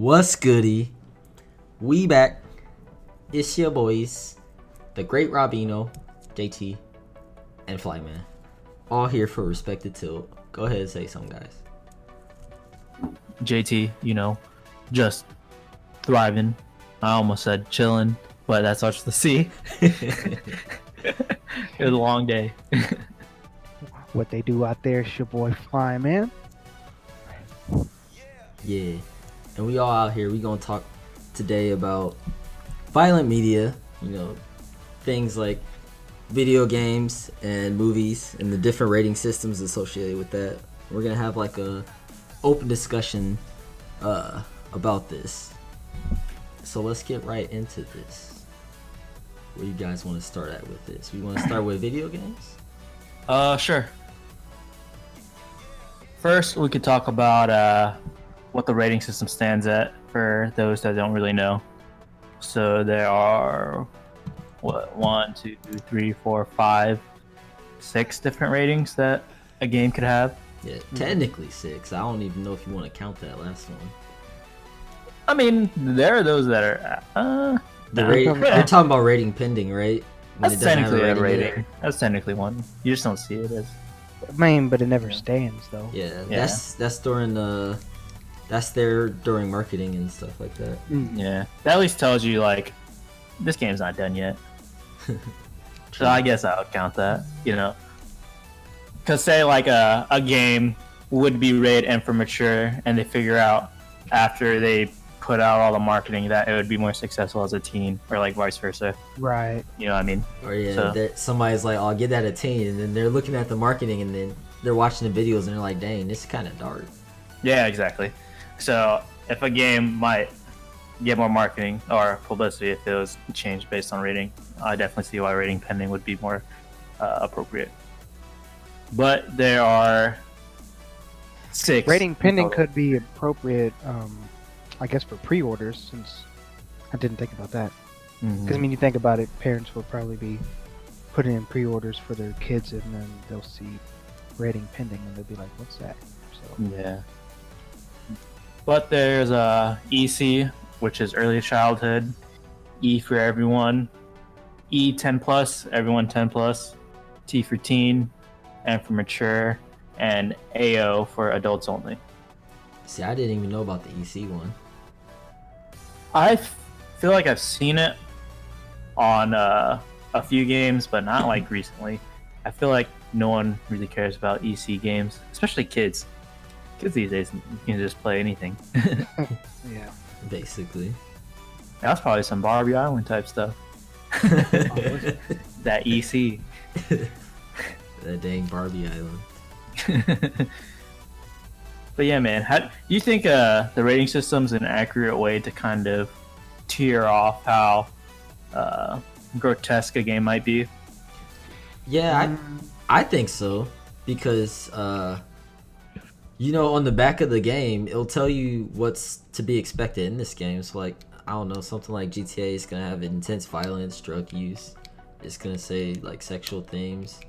What's goody? We back. It's your boys, the Great Robino, JT, and Flyman. All here for Respected Tilt. Go ahead and say something, guys. JT, just thriving. I almost said chilling, but that starts with a C. It was a long day. What they do out there, it's your boy Fly, man. Yeah. And we all out here. We gonna talk today about violent media, things like video games and movies and the different rating systems associated with that. We're gonna have like a open discussion about this. So let's get right into this. Where you guys want to start at with this? We want to start with video games? Sure. First, we could talk about what the rating system stands at for those that don't really know. So there are, 1, 2, 3, 4, 5, 6 different ratings that a game could have. Yeah, technically 6. I don't even know if you want to count that last one. I mean, there are those that are. You're talking about rating pending, right? When That's technically a rating. Yet. That's technically one. You just don't see it as. But it never stands though. Yeah. That's during that's there during marketing and stuff like that. Yeah, that at least tells you like this game's not done yet. So I guess I'll count that. Because say like a game would be rated M for mature, and they figure out after they put out all the marketing that it would be more successful as a teen, or like vice versa. Right. You know what I mean? Or somebody's like, "Oh, I'll get that a teen," and then they're looking at the marketing, and then they're watching the videos, and they're like, "Dang, this is kind of dark." Yeah, exactly. So if a game might get more marketing or publicity if it was changed based on rating, I definitely see why rating pending would be more appropriate. But there are 6. Rating pending could be appropriate, I guess, for pre-orders, since I didn't think about that. Because you think about it, parents will probably be putting in pre-orders for their kids, and then they'll see rating pending, and they'll be like, "What's that?" So yeah. But there's EC, which is early childhood, E for everyone, E 10 plus, everyone 10 plus, T for teen, M for mature, and AO for adults only. See, I didn't even know about the EC one. I feel like I've seen it on a few games, but not like recently. I feel like no one really cares about EC games, especially kids. Kids these days, you can just play anything. yeah. Basically. That's probably some Barbie Island type stuff. That EC. That dang Barbie Island. But yeah, man, how do you think the rating system's an accurate way to kind of tier off how grotesque a game might be? Yeah, I think so, because on the back of the game, it'll tell you what's to be expected in this game. So, like, I don't know, something like GTA is going to have intense violence, drug use. It's going to say, like, sexual themes,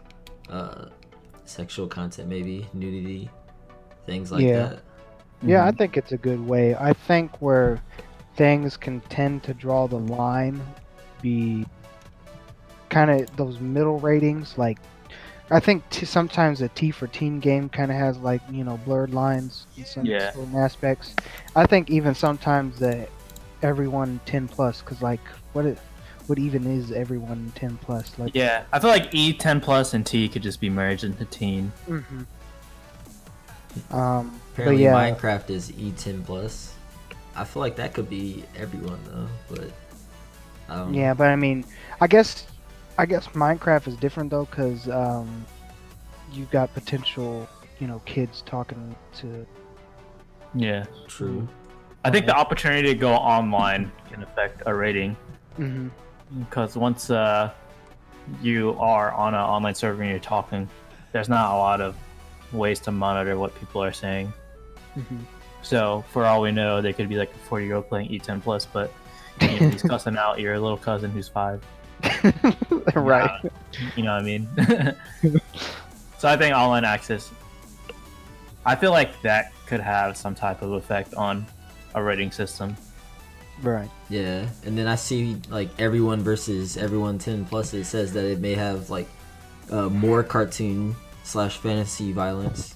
sexual content, maybe, nudity, things like that. Yeah, I think it's a good way. I think where things can tend to draw the line be kind of those middle ratings, like, I think sometimes a T14 game kind of has like blurred lines in some certain aspects. I think even sometimes the everyone 10 plus, because like what even is everyone 10 plus? Like I feel like E 10 plus and T could just be merged into teen. Apparently, Minecraft is E10 plus. I feel like that could be everyone though, but I don't know. Yeah, but I mean, I guess Minecraft is different though, because you've got potential, kids talking to. Yeah, true. I think the opportunity to go online can affect a rating. Because once you are on an online server and you're talking, there's not a lot of ways to monitor what people are saying. So for all we know, there could be like a 40-year-old playing E10 plus, but he's cussing out your little cousin who's 5. Right. You know what I mean? So I think online access, I feel like that could have some type of effect on a rating system. Right. Yeah, and then I see like everyone versus everyone 10 plus. It says that it may have like more cartoon / fantasy violence,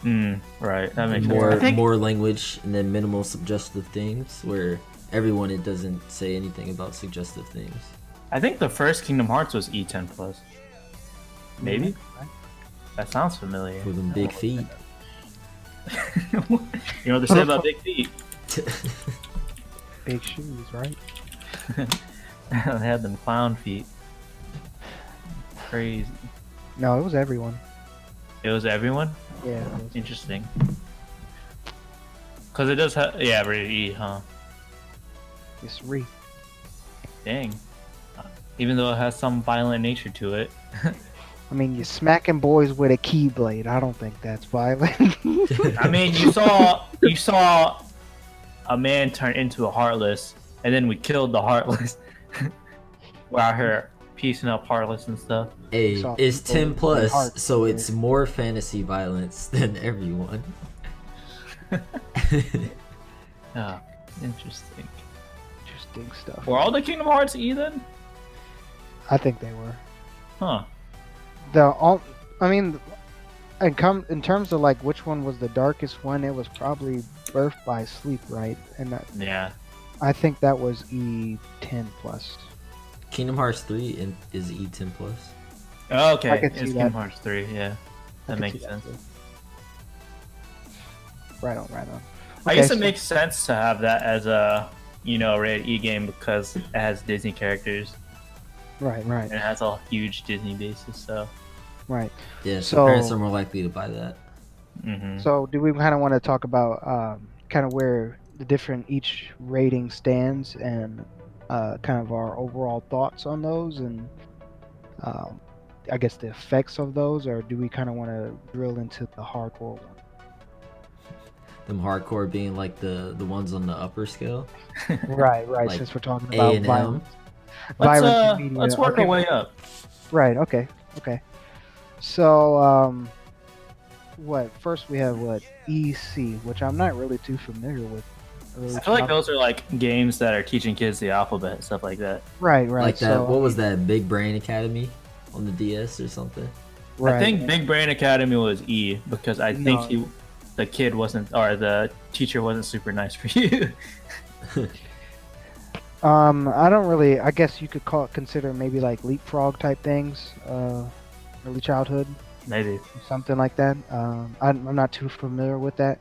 Right. That makes more sense. more language, and then minimal suggestive things. Where everyone, it doesn't say anything about suggestive things. I think the first Kingdom Hearts was E10 plus. Maybe. That sounds familiar. For them big feet. You know what they say about big feet? Big shoes, right? They had them clown feet. Crazy. No, it was everyone. It was everyone? Yeah. It was. Interesting. Because it does have... Yeah, rated E, huh? It's re. Dang. Even though it has some violent nature to it. I mean, you're smacking boys with a keyblade. I don't think that's violent. I mean, you saw a man turn into a Heartless, and then we killed the Heartless. We're out here piecing up Heartless and stuff. Hey, So it's people 10 with plus, hearts, so yeah. it's more fantasy violence than everyone. Oh, interesting. Interesting stuff. Were all the Kingdom Hearts E then? I think they were. Huh. I mean, in terms of like which one was the darkest one, it was probably Birth by Sleep, right? And Yeah. I think that was E10 plus. Kingdom Hearts 3 is E10 plus. Oh, okay. I could see It's that. Kingdom Hearts 3, yeah. I That could makes see sense. too. Right on, right on. I Okay, guess it so- makes sense to have that as a, rated E game because it has Disney characters Right, right, and it has a huge Disney basis, so. right. Yeah, So- parents are more likely to buy that. Mm-hmm. So, do we kind of want to talk about kind of where the different each rating stands and kind of our overall thoughts on those and I guess the effects of those, or do we kind of want to drill into the hardcore one? Them hardcore being like the ones on the upper scale. Right, right. Like since we're talking A about and violence, let's violence in media. let's work Okay, our way up. Right. Okay. Okay. So, what first we have EC, which I'm not really too familiar with. I feel like those are like games that are teaching kids the alphabet, stuff like that. Right, right. Like that. So, What was that? Big Brain Academy on the DS or something? right. I think Big Brain Academy was E because I think No. the kid wasn't, or the teacher wasn't super nice for you. I don't really. I guess you could consider maybe like leapfrog type things, early childhood, Maybe. something like that. I'm not too familiar with that.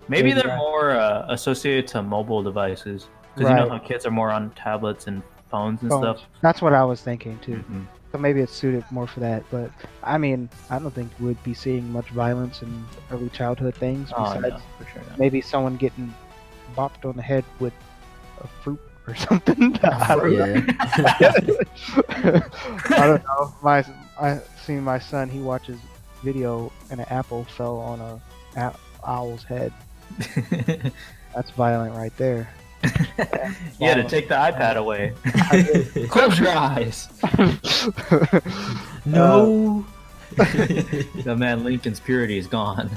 Maybe Maybe they're that. more associated to mobile devices because you know Right. how kids are more on tablets and phones and Phones. stuff. That's what I was thinking too. Mhm. So maybe it's suited more for that. But I mean, I don't think we'd be seeing much violence in early childhood things. Oh Besides no, for sure not. maybe someone getting bopped on the head with a fruit or something. I don't know. Yeah. I don't know. I seen my son. He watches video and an apple fell on a owl's head. That's violent right there. You had to take the iPad away. I did. Close your eyes. No. The man Lincoln's purity is gone.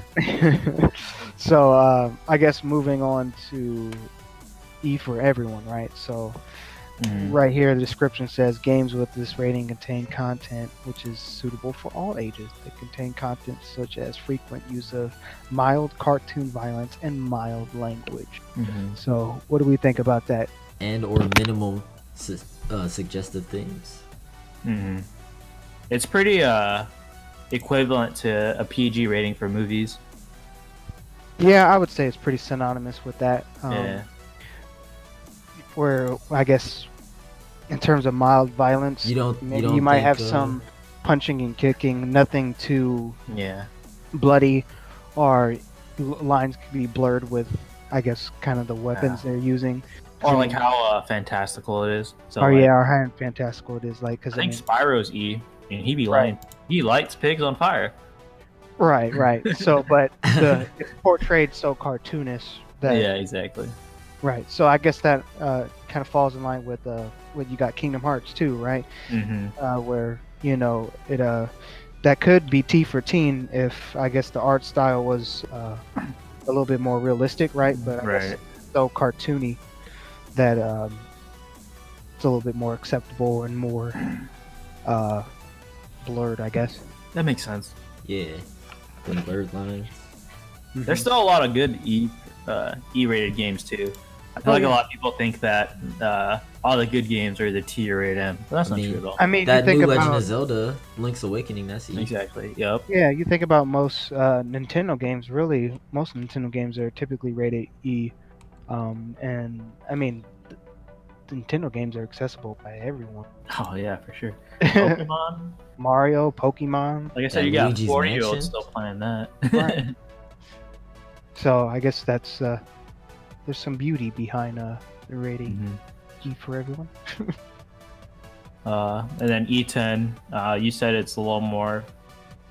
So I guess moving on to E for everyone, right? So right here, the description says games with this rating contain content which is suitable for all ages. They contain content such as frequent use of mild cartoon violence and mild language. So what do we think about that? And or minimal suggestive things. It's pretty equivalent to a PG rating for movies. Yeah, I would say it's pretty synonymous with that. Yeah. Where I guess in terms of mild violence, You don't might think, have some punching and kicking, nothing too Yeah. bloody, or lines could be blurred with, I guess, kind of the weapons they're using. Or like how fantastical it is. So Or like, yeah, or how fantastical it is, like I because think Spyro's E, and he be Right. lying. He lights pigs on fire. right. So, but it's portrayed so cartoonish that Yeah, exactly. right. So I guess that kind of falls in line with what you got Kingdom Hearts too, right? Where it that could be T14 if I guess the art style was a little bit more realistic, right? But I guess so cartoony that it's a little bit more acceptable and more blurred, I guess. That makes sense. Yeah, the blurred lines. There's still a lot of good E-rated games too. I feel like a lot of people think that all the good games are the T or rated M, but that's not true at all. I mean, That you think new about, Legend of Zelda, Link's Awakening, that's E. Exactly. Yep. yeah, you think about most Nintendo games. Really, most Nintendo games are typically rated E, and I mean, Nintendo games are accessible by everyone. Oh yeah, for sure. Pokemon. Mario, Pokemon. Like I said, That you got Luigi's 40-year-olds Mansion. still playing that. Right. So I guess that's there's some beauty behind the rating E for everyone. And then E10, you said it's a little more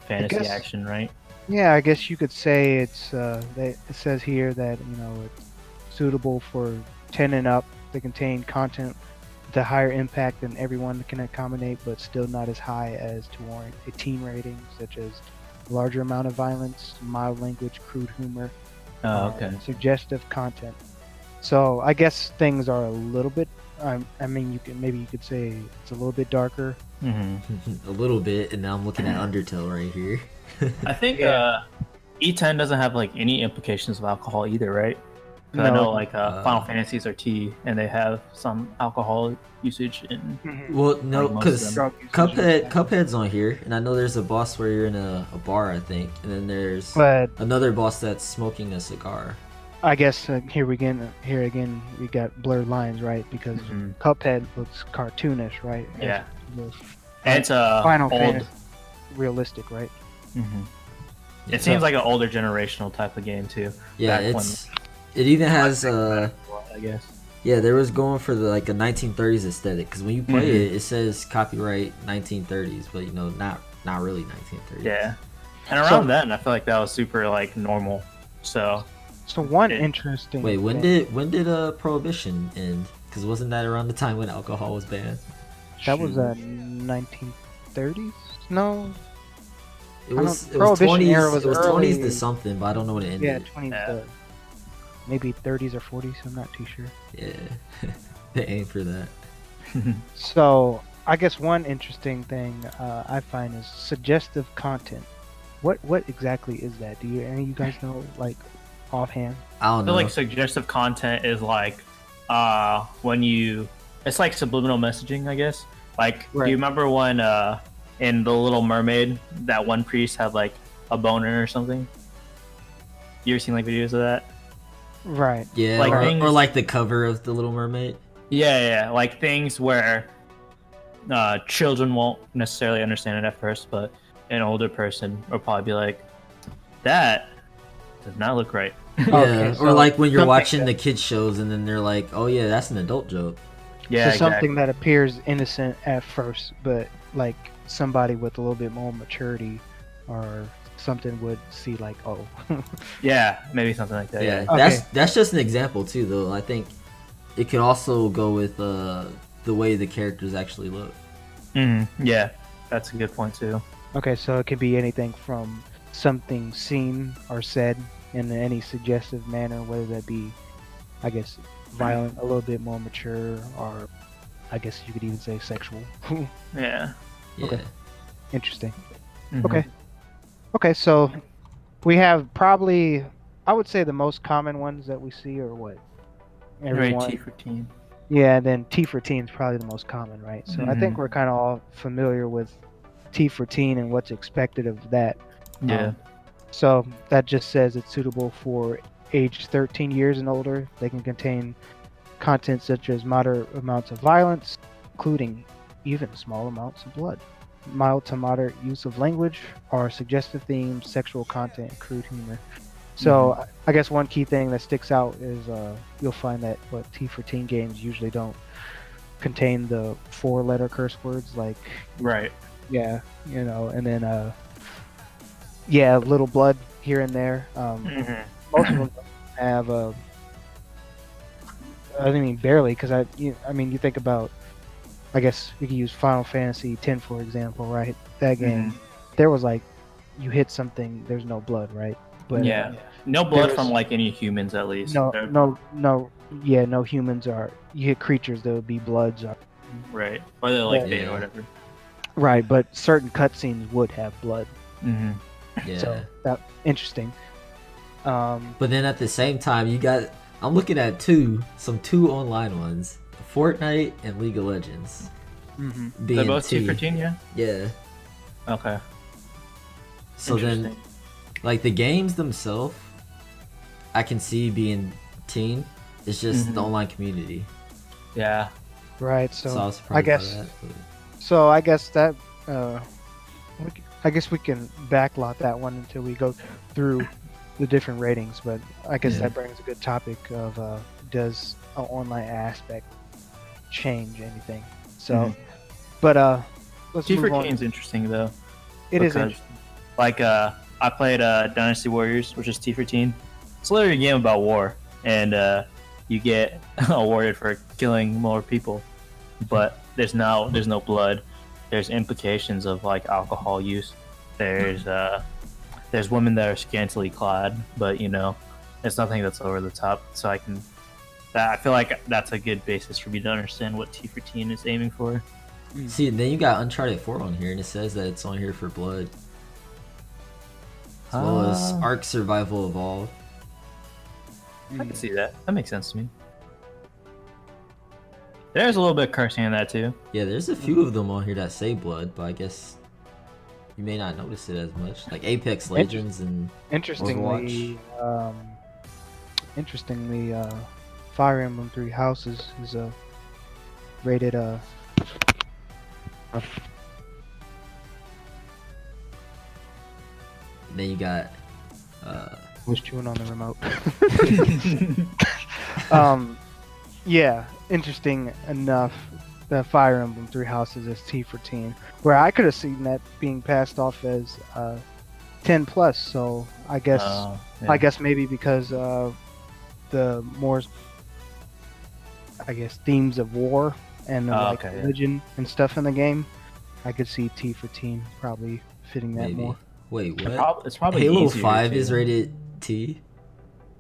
fantasy guess- action, right? Yeah, I guess you could say it's. It says here that it's suitable for 10 and up. They contain content with a higher impact than everyone can accommodate, but still not as high as to warrant a teen rating, such as larger amount of violence, mild language, crude humor, Okay. suggestive content. So I guess things are a little bit. I mean, you could say it's a little bit darker. Mm-hmm. A little bit, and now I'm looking at Undertale right here. I think E10 doesn't have like any implications of alcohol either, right? 'Cause I No. know like Final Fantasies are T, and they have some alcohol usage in. Well, no, Like most of because Drug usage. Cuphead's on here, and I know there's a boss where you're in a bar, I think, and then there's But another boss that's smoking a cigar. I guess here again we got blurred lines, right? Because Mhm. Cuphead looks cartoonish, right? Yeah. As And it's a Final old. Fantasy, realistic, right? Mhm. Yeah. It seems like an older generational type of game too. Yeah, back it even has I guess. yeah, there was going for the like a 1930s aesthetic, because when you play Mhm. it says copyright 1930s, but not really 1930s. Yeah. And around then, I feel like that was super like normal. So So one Yeah. interesting. Wait, when thing- did Prohibition end? Because wasn't that around the time when alcohol was banned? that was shoot. 1930s? No, It I was don't- it was Prohibition 20s. era was It was 20s early- to something, but I don't know when it yeah, ended. 20s. Yeah. Maybe 30s or 40s. I'm not too sure. Yeah, they aim for that. So I guess one interesting thing I find is suggestive content. What exactly is that? Do any of you guys know, like offhand? I I don't feel know. like suggestive content is like when it's like subliminal messaging, I guess. Like, do Right. you remember when in The Little Mermaid that one priest had like a boner or something? You ever seen like videos of that? Right. Yeah, like or things- like the cover of The Little Mermaid. Yeah, like things where children won't necessarily understand it at first, but an older person will probably be like, "That does not look right." Yeah, Okay, or so like when you're something watching that- the kids shows and then they're like, "Oh yeah, that's an adult joke." Yeah, So something that appears innocent at first, but like somebody with a little bit more maturity or something would see like, oh. Yeah, maybe something like that. Yeah, Yeah. Okay. that's just an example too, though. I think it could also go with the way the characters actually look. Yeah, that's a good point too. Okay, so it could be anything from something seen or said in any suggestive manner, whether that be, I guess, violent, a little bit more mature, or I guess you could even say sexual. Yeah. Yeah. Okay. Interesting. Mhm. Okay. Okay, so we have probably, I would say the most common ones that we see are what? Right, Everyone. T14. Yeah, and then T14 is probably the most common, right? So I think Mhm. we're kind of all familiar with T14 and what's expected of that. Yeah. So that just says it's suitable for age 13 years and older. They can contain content such as moderate amounts of violence, including even small amounts of blood, mild to moderate use of language, or suggestive themes, sexual content, and crude humor. So I guess one key thing that sticks out is you'll find that what T14 games usually don't contain the 4-letter curse words like Right. yeah, and then yeah, little blood here and there. Most of them have I mean barely, because I mean you think about, I guess we could use Final Fantasy X for example, right? That game, there was like you hit something, there's no blood, right? But yeah, no blood there from is- like any humans at least. no, Or- no, yeah, no humans are. You hit creatures that would be bloods. right, or they're like But- dead Yeah. or whatever. Right, but certain cutscenes would have blood. Mm-hmm. Yeah. So that interesting. But then at the same time, you got. I'm looking at two online ones: Fortnite and League of Legends. mhm. Being They're both T. T14, yeah. Yeah. Okay. So then, Interesting. like the games themselves, I can see being teen. It's just the Mhm. online community. Yeah. Right, So, so I was surprised guess- by that. But... So I guess that I guess we can backlot that one until we go through the different ratings. But I guess Yeah. that brings a good topic of does an online aspect change anything? So, Mhm. but let's move T14 on. is interesting though. It is because, interesting. Like I played Dynasty Warriors, which is T14. It's literally a game about war, and you get awarded for killing more people, but there's no blood. There's implications of like alcohol use. There's women that are scantily clad, but you know, it's nothing that's over the top. So I feel like that's a good basis for me to understand what T14 is aiming for. See, then you got Uncharted 4 on here, and it says that it's on here for blood. As well as Ah. Ark Survival Evolved. I can see that. That makes sense to me. There's a little bit of cursing in that too. Yeah, there's a few of them on here that say blood, but I guess you may not notice it as much. Like Apex Legends and Interestingly, Fire Emblem Three Houses is rated then you got was chewing on the remote. Yeah, interesting enough. The Fire Emblem Three Houses is T14, where I could have seen that being passed off as 10 plus. So I guess Yeah. I guess maybe because the more themes of war and like okay, yeah. religion and stuff in the game, I could see T14 probably fitting that maybe. more. Wait, what? It's probably Halo easier 5 too. is rated T?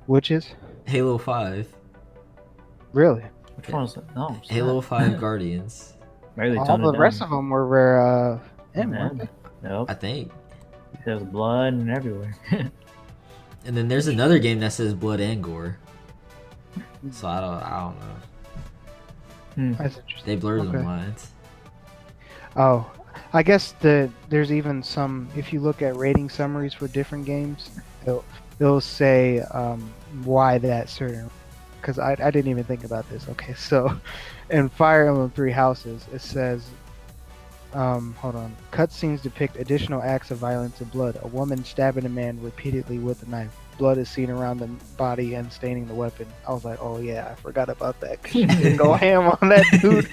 Which is Halo 5. really Which one is it? No, it's Halo not. 5 Guardians. Maybe they all toned the it rest down. of them were rare M, weren't they? Nope. I think. There's blood and everywhere. And then there's another game that says blood and gore. So I don't know. That's interesting. They blur Okay. the lines. Oh, I guess there's even some. If you look at rating summaries for different games, they'll say why that certain. Because I didn't even think about this. Okay, so in Fire Emblem Three Houses, it says, hold on. Cutscenes depict additional acts of violence and blood. A woman stabbing a man repeatedly with a knife. Blood is seen around the body and staining the weapon. I was like, oh yeah, I forgot about that. 'Cause she did go ham on that dude.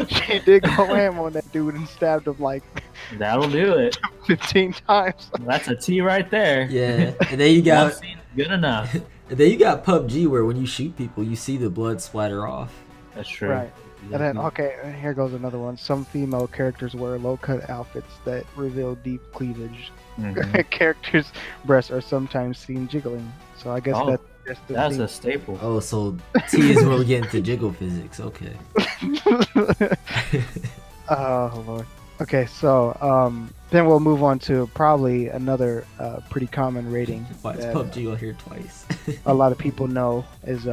She did go ham on that dude and stabbed him like That'll do it. 15 times. That's a T right there. Yeah. And then you One got scene is good enough. and then you got PUBG where when you shoot people you see the blood splatter off. That's true. Right. And then, okay, here goes another one. Some female characters wear low-cut outfits that reveal deep cleavage. Mhm. Characters' breasts are sometimes seen jiggling. So I guess Oh, that's the That's theme. a staple. Oh, so T is really getting to jiggle physics. Okay. Oh lord. Okay, so then we'll move on to probably another pretty common rating Why is that PUBG on here twice? a lot of people know is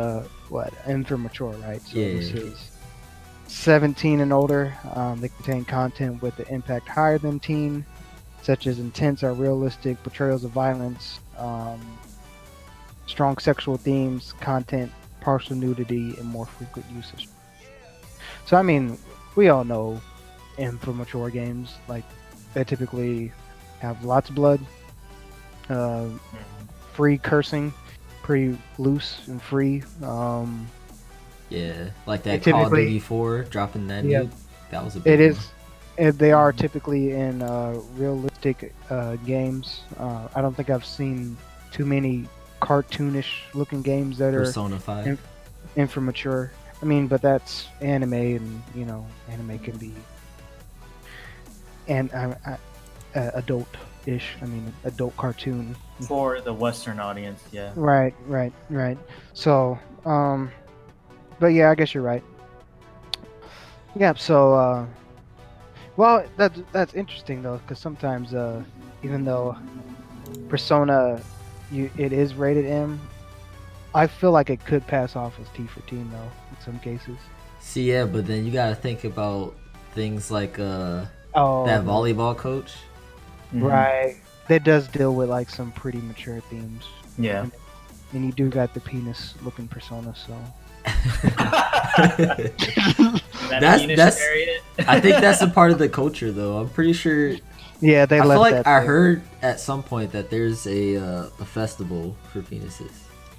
what M for mature, right? So Yeah. this is 17 and older. They contain content with the impact higher than teen, such as intense or realistic portrayals of violence, strong sexual themes, content, partial nudity, and more frequent usage. So I mean, we all know M for mature games, like they typically have lots of blood, free cursing, pretty loose and free. Yeah, like that It Call of typically- Duty 4 dropping that Yeah. nuke. That was a big It is. one. They are typically in realistic games. I don't think I've seen too many cartoonish looking games that are Persona 5. for mature. I mean, but that's anime, and anime can be and adult ish. I mean, adult cartoon. For the Western audience, yeah. Right. So, but yeah, I guess you're right. Yeah. So, well, that's interesting though, because sometimes, even though Persona, it is rated M, I feel like it could pass off as T14 though in some cases. See, yeah, but then you gotta think about things like Oh, that volleyball coach. right. That does deal with like some pretty mature themes. Yeah. And you do got the penis looking Persona, so. that's I think that's a part of the culture though. I'm pretty sure. Yeah, they I left feel like that I there. heard at some point that there's a festival for penises.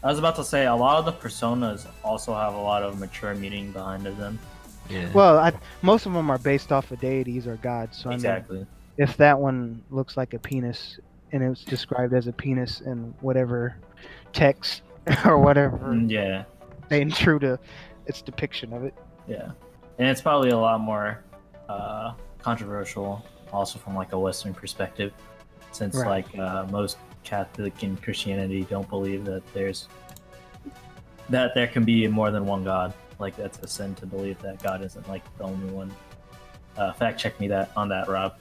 I was about to say a lot of the personas also have a lot of mature meaning behind them. Yeah. Well, most of them are based off of deities or gods. So Exactly. I mean, if that one looks like a penis and it's described as a penis in whatever text or whatever, Yeah. staying true to its depiction of it. Yeah, and it's probably a lot more controversial, also from like a Western perspective, since Right. like most Catholic and Christianity don't believe that there can be more than one God. Like that's a sin to believe that God isn't like the only one. Fact check me on that, Rob.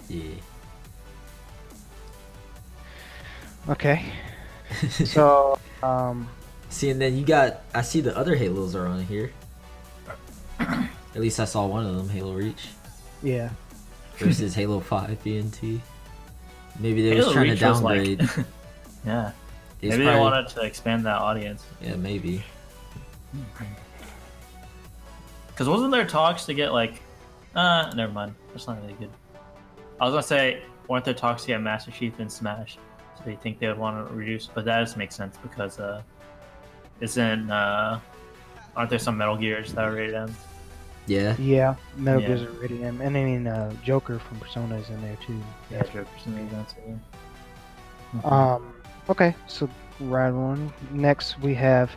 Yeah. Okay. So, See, and then you got. I see the other Halos are on here. At least I saw one of them, Halo Reach, yeah. versus Halo 5 BNT. Maybe they Halo was trying Reach to was like- downgrade. Yeah, It's maybe probably- they wanted to expand that audience. Yeah, maybe. Because wasn't there talks to get like, never mind. That's not really good. I was gonna say, weren't there talks to get Master Chief in Smash? So they think they would want to reduce, but that doesn't make sense because aren't there some Metal Gears that are rated M? Yeah. Yeah. Metal Yeah. Gear's are rated M. And I mean, Joker from Persona is in there too. Yeah, Joker's in that too. Okay, so right on. Next, we have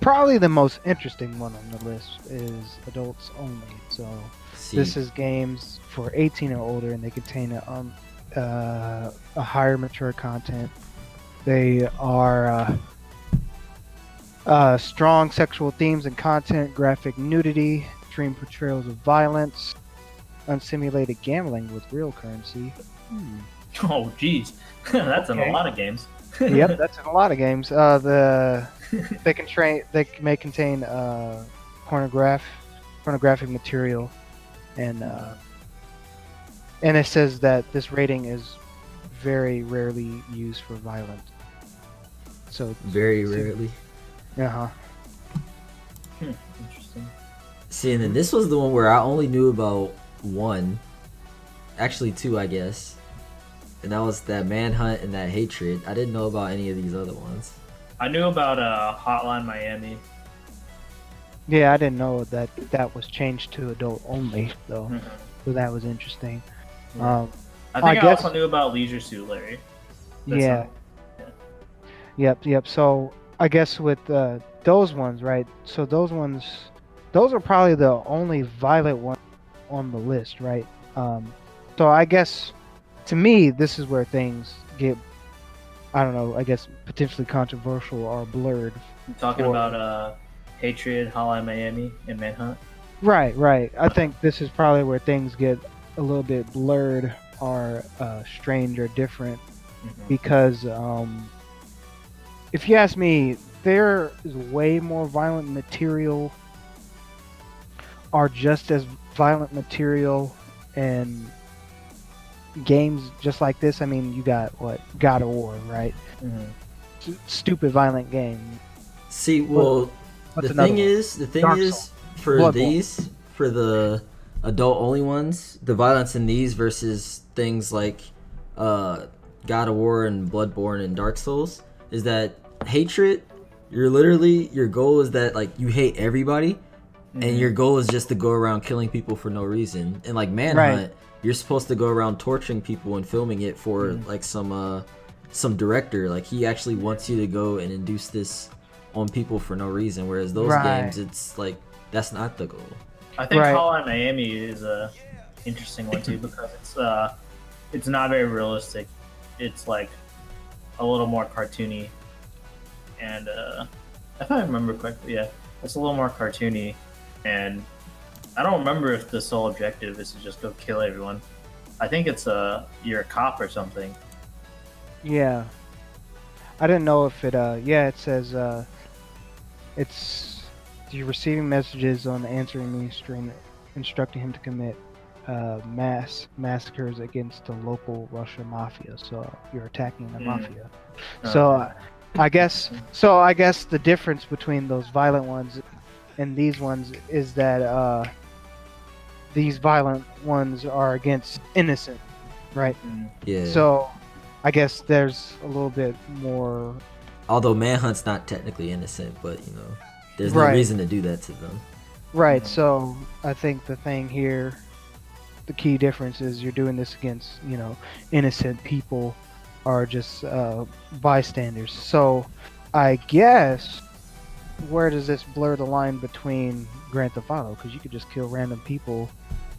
probably the most interesting one on the list is adults only. So See, this is games for 18 or older, and they contain a higher mature content. They are strong sexual themes and content, graphic nudity, extreme portrayals of violence, unsimulated gambling with real currency. Oh, jeez, that's in Okay. a lot of games. Yep, that's in a lot of games. They may contain pornographic material, and it says that this rating is very rarely used for violence. So very rarely. Interesting. See, and then this was the one where I only knew about one, actually two, I guess, and that was that Manhunt and that Hatred. I didn't know about any of these other ones. I knew about Hotline Miami. yeah, I didn't know that was changed to adult only though. Mhm. So that was interesting. Yeah. I I think I, guess- also knew about Leisure Suit Larry. That's Yeah. not- Yep. So I guess with those ones, right? So those are probably the only violent ones on the list, right? So I guess to me, this is where things get, I don't know, I guess potentially controversial or blurred. I'm talking Or- about Hatred, Hotline Miami, and Manhunt. Right. I think this is probably where things get a little bit blurred or strange or different because if you ask me, there is way more violent material or just as violent material in games just like this. I mean, you got what? God of War, right? Stupid violent game. See, well, What's the another thing one? is, Dark Souls. for Bloodborne. for the adult only ones, the violence in these versus things like God of War and Bloodborne and Dark Souls is that Hatred. Your goal is that like you hate everybody, and your goal is just to go around killing people for no reason. And like Manhunt, you're supposed to go around torturing people and filming it for like some director. Like he actually wants you to go and induce this on people for no reason. Whereas those games, it's like that's not the goal. I think Right. Hotline Miami is a interesting one too because it's not very realistic. It's like a little more cartoony, and if I remember correctly, yeah, it's a little more cartoony, and I don't remember if the sole objective is to just go kill everyone. I think it's you're a cop or something. Yeah. I didn't know if it yeah, it says it's you're receiving messages on the answering me stream instructing him to commit mass massacres against the local Russian mafia. So you're attacking the mafia. So I guess the difference between those violent ones and these ones is that these violent ones are against innocent, right? Yeah. So I guess there's a little bit more. Although Manhunt's not technically innocent, but there's no Right. reason to do that to them. Right. So I think the thing here, the key difference is you're doing this against innocent people, are just bystanders. So I guess where does this blur the line between Grand Theft Auto? Because you could just kill random people.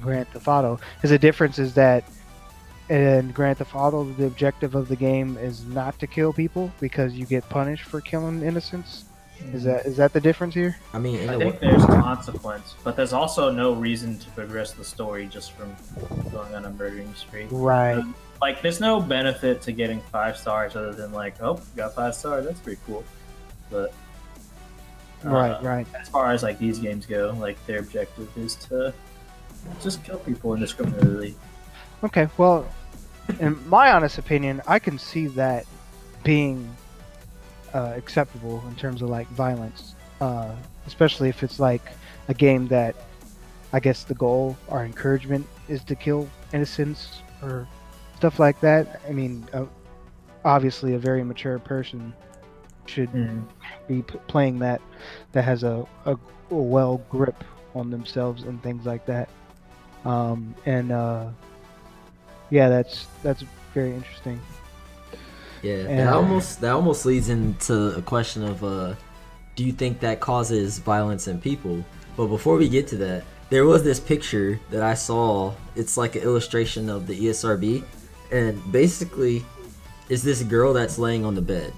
Grand Theft Auto. Because the difference is that in Grand Theft Auto, the objective of the game is not to kill people because you get punished for killing innocents. Is that the difference here? I mean, I think there's consequence, but there's also no reason to progress the story just from going on a murdering spree. Right. Like, there's no benefit to getting 5 stars other than like, oh, got 5 stars. That's pretty cool. But right. As far as like these games go, like their objective is to just kill people indiscriminately. Okay, well, in my honest opinion, I can see that being acceptable in terms of like violence, especially if it's like a game that I guess the goal or encouragement is to kill innocents or stuff like that. I mean, obviously, a very mature person should be playing that has a well grip on themselves and things like that. Yeah, that's very interesting. Yeah, And, that almost leads into a question of do you think that causes violence in people? But before we get to that, there was this picture that I saw. It's like an illustration of the ESRB, and basically it's this girl that's laying on the bed,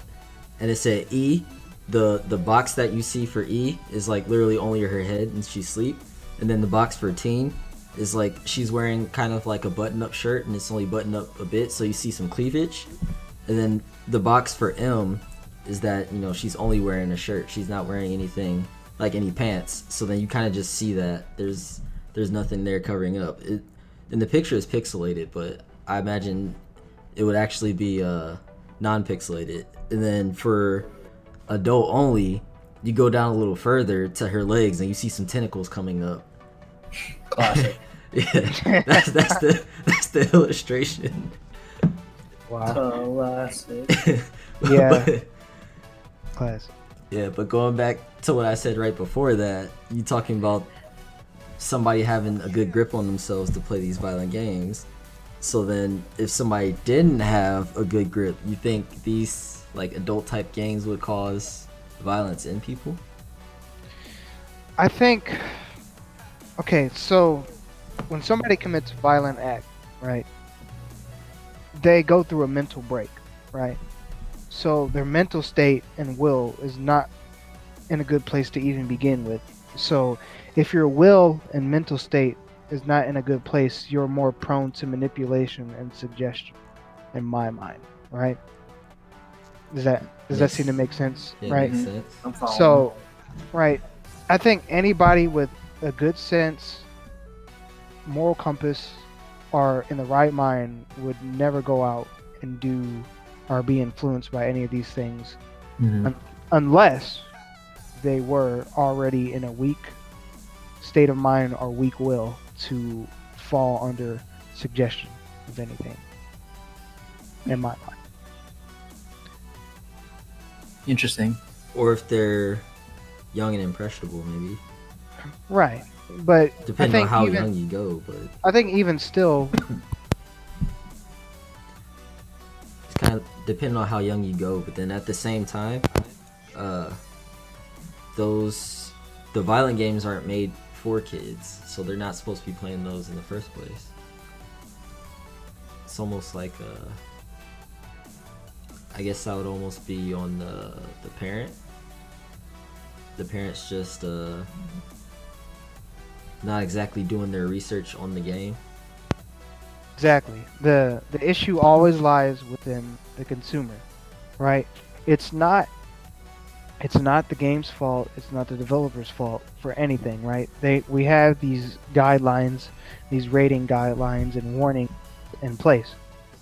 and it said E. The box that you see for E is like literally only her head and she's asleep, and then the box for teen is like she's wearing kind of like a button-up shirt and it's only buttoned up a bit, so you see some cleavage. And then the box for M is that she's only wearing a shirt. She's not wearing anything like any pants. So then you kind of just see that there's nothing there covering up. And the picture is pixelated, but I imagine it would actually be non-pixelated. And then for adult only, you go down a little further to her legs and you see some tentacles coming up. Classic. Yeah, that's the illustration. wow. Classic. Yeah. Class. Yeah, but going back to what I said right before that, you talking about somebody having a good grip on themselves to play these violent games. So then if somebody didn't have a good grip, you think these like adult type games would cause violence in people? I think. Okay, so when somebody commits a violent act, right, they go through a mental break, right? So their mental state and will is not in a good place to even begin with. So if your will and mental state is not in a good place, you're more prone to manipulation and suggestion, in my mind, right? Does that seem to make sense? Yeah, Right? makes sense. I'm following. So, right, I think anybody with a good sense, moral compass, or in the right mind would never go out and do or be influenced by any of these things unless they were already in a weak state of mind or weak will to fall under suggestion of anything, in my mind. Interesting. Or if they're young and impressionable, maybe. Right, but Depending on how young you go, but I think even still, it's kind of depending on how young you go. But then at the same time, the violent games aren't made for kids, so they're not supposed to be playing those in the first place. it's almost like I guess that would almost be on the parent. The parents just not exactly doing their research on the game. Exactly. The issue always lies within the consumer, right? It's not the game's fault. It's not the developer's fault for anything, right? We have these guidelines, these rating guidelines and warning in place,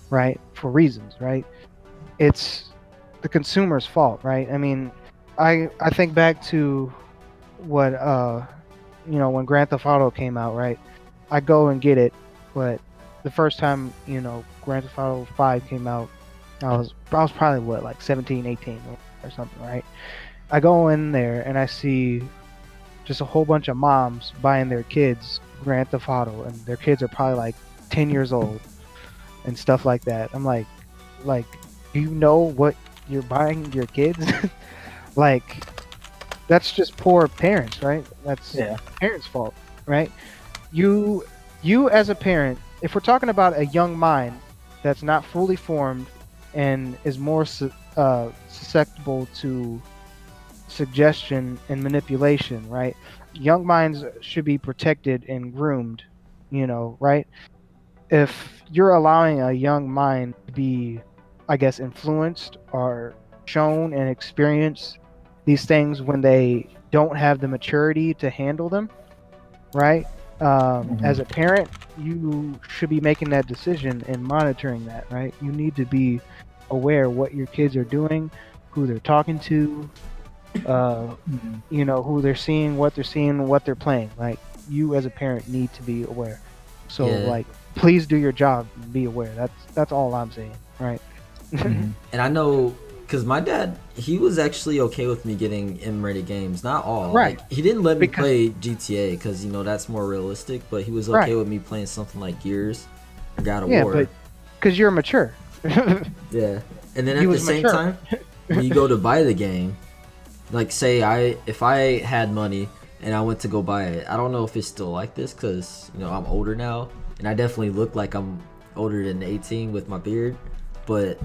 right? For reasons, right? It's the consumer's fault, right? I mean, I think back to what when Grand Theft Auto came out, right? I go and get it, but the first time, Grand Theft Auto 5 came out, I was probably what, like 17, 18 or something, right? I go in there and I see just a whole bunch of moms buying their kids Grand Theft Auto, and their kids are probably like 10 years old and stuff like that. I'm like, do you know what you're buying your kids? Like, that's just poor parents, right? That's parents' fault, right? You as a parent, if we're talking about a young mind that's not fully formed and is more susceptible to suggestion and manipulation, right? Young minds should be protected and groomed, right? If you're allowing a young mind to be, I guess, influenced or shown and experience these things when they don't have the maturity to handle them, right? As a parent, you should be making that decision and monitoring that, right? You need to be aware what your kids are doing, who they're talking to, who they're seeing, what they're playing. Like, you as a parent need to be aware. So, please do your job and be aware. That's all I'm saying, right? And I know, because my dad, he was actually okay with me getting M-rated games. Not all. Right. Like, he didn't let me play GTA because, that's more realistic. But he was okay with me playing something like Gears or God of War. Yeah, but because you're mature. Yeah. And then at the same time, when you go to buy the game, like, say if I had money and I went to go buy it, I don't know if it's still like this because, I'm older now. And I definitely look like I'm older than 18 with my beard. But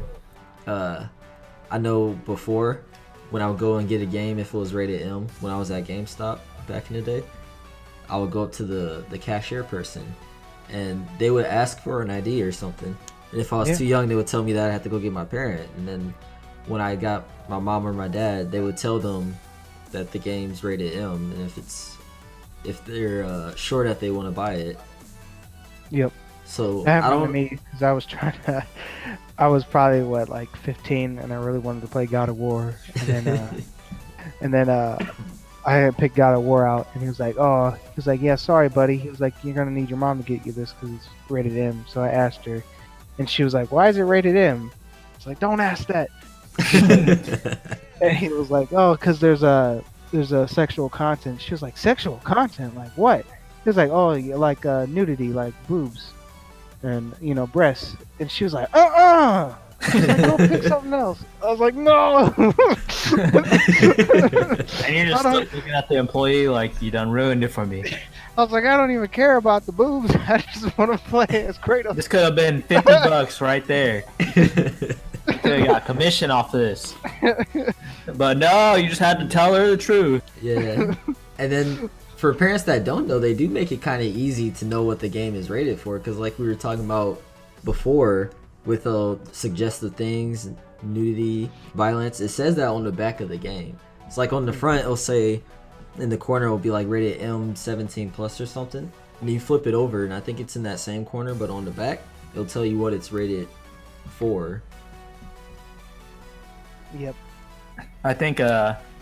I know before, when I would go and get a game, if it was rated M, when I was at GameStop back in the day, I would go up to the cashier person, and they would ask for an ID or something. And if I was too young, they would tell me that I had to go get my parent. And then when I got my mom or my dad, they would tell them that the game's rated M, and if they're sure that they want to buy it. Yep. So that happened to me because I was probably like 15, and I really wanted to play God of War, and then I had picked God of War out, and he was like, yeah, sorry, buddy. He was like, you're gonna need your mom to get you this because it's rated M. So I asked her, and she was like, why is it rated M? It's like, don't ask that. And he was like, oh, because there's a sexual content. She was like, sexual content? Like what? He was like, oh, like nudity, like boobs and breasts. And she was like, She's like, go pick something else. I was like, no. And you're just looking at the employee like, you done ruined it for me. I was like, I don't even care about the boobs. I just want to play as Kratos. This could have been $50 right there. You could have got commission off this. But no, you just had to tell her the truth. Yeah. And then for parents that don't know, they do make it kind of easy to know what the game is rated for, because like we were talking about before with suggestive things, nudity, violence, it says that on the back of the game. It's like on the front it'll say, in the corner it'll be like rated M 17 plus or something, and you flip it over and I think it's in that same corner, but on the back it'll tell you what it's rated for. Yep. I think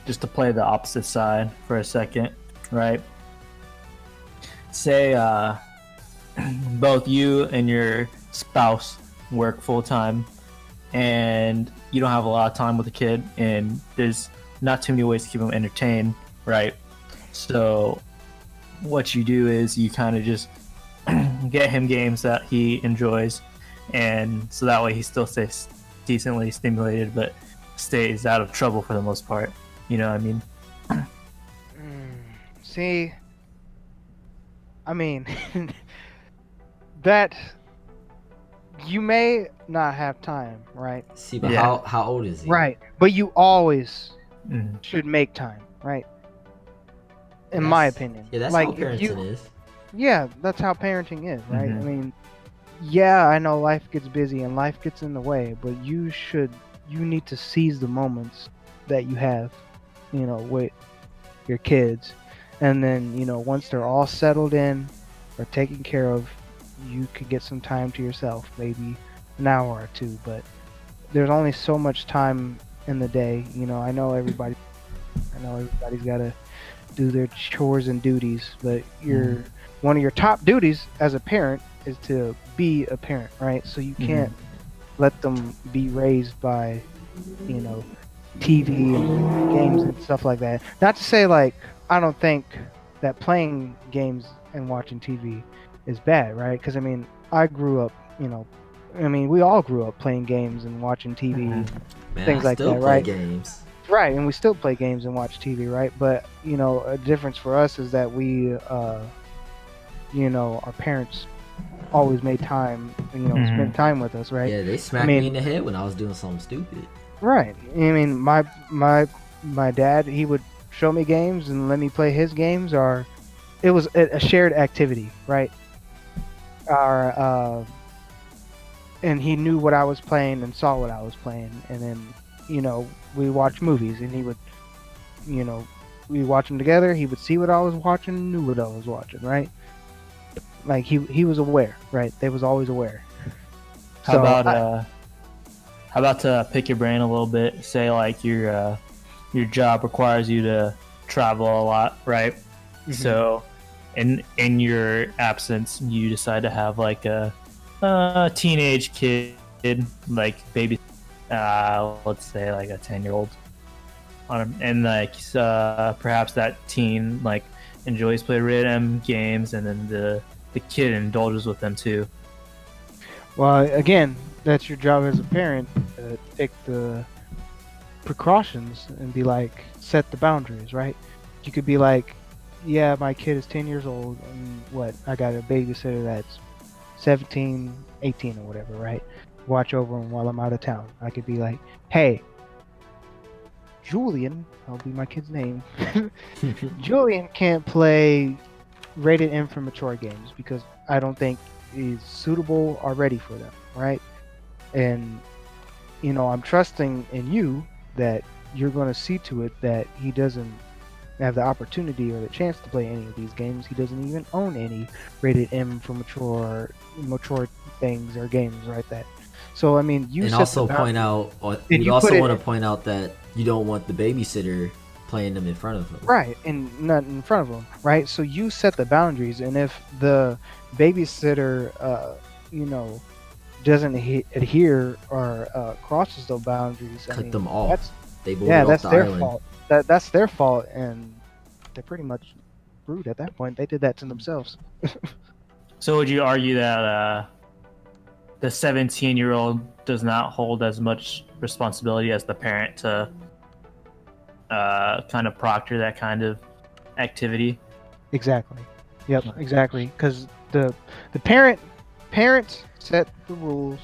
just to play the opposite side for a second, right? Say both you and your spouse work full time and you don't have a lot of time with the kid, and there's not too many ways to keep him entertained, right? So what you do is you kind of just get him games that he enjoys, and so that way he still stays decently stimulated but stays out of trouble for the most part. You know what I mean? See, I mean, that you may not have time, right? See, but Yeah. how old is he? Right. But you always Mhm. should make time, right? In That's- my opinion. Yeah, that's like how if you, parenting is. yeah, that's how parenting is, right? Mhm. I mean, yeah, I know life gets busy and life gets in the way, but you need to seize the moments that you have, with your kids. And then, once they're all settled in or taken care of, you could get some time to yourself, maybe an hour or two, but there's only so much time in the day. I know everybody's got to do their chores and duties, but one of your top duties as a parent is to be a parent, right? So you can't let them be raised by, TV and games and stuff like that. Not to say like I don't think that playing games and watching TV is bad, right? Because I mean, I grew up, we all grew up playing games and watching TV, Man, things I like still that, play right? games. Right, and we still play games and watch TV, right? But a difference for us is that we, our parents always made time, spend time with us, right? Yeah, they smacked me in the head when I was doing something stupid. Right. I mean, my dad, he would show me games and let me play his games, or it was a shared activity, right? Or and he knew what I was playing and saw what I was playing, and then we watched movies, and he would, we watch them together. He would see what I was watching, knew what I was watching, right? Like he was aware, right? They was always aware. How about to pick your brain a little bit? Say like your job requires you to travel a lot, right? Mm-hmm. So, in your absence, you decide to have like a teenage kid, like baby, let's say like a 10-year-old, and like perhaps that teen like enjoys playing rated M games, and then the kid indulges with them too. Well, again, that's your job as a parent to take the precautions and be like, set the boundaries, right? You could be like, yeah, my kid is 10 years old, and I got a babysitter that's 17, 18 or whatever, right? Watch over him while I'm out of town. I could be like, hey, Julian, that'll be my kid's name. Julian can't play rated M for mature games because I don't think he's suitable or ready for them, right? And I'm trusting in you that you're going to see to it that he doesn't have the opportunity or the chance to play any of these games. He doesn't even own any rated M for mature things or games, right? So I mean, you and set also the point boundaries. out. And We you also put want it to point out that you don't want the babysitter playing them in front of him. right, and not in front of them, right? So you set the boundaries, and if the babysitter, doesn't adhere or crosses those boundaries, Cut them off. They boarded off that's the their island. fault. That's their fault, and they're pretty much screwed at that point. They did that to themselves. So would you argue that the 17-year-old does not hold as much responsibility as the parent to kind of proctor that kind of activity? Exactly. Yep. Exactly. Because the parents set the rules,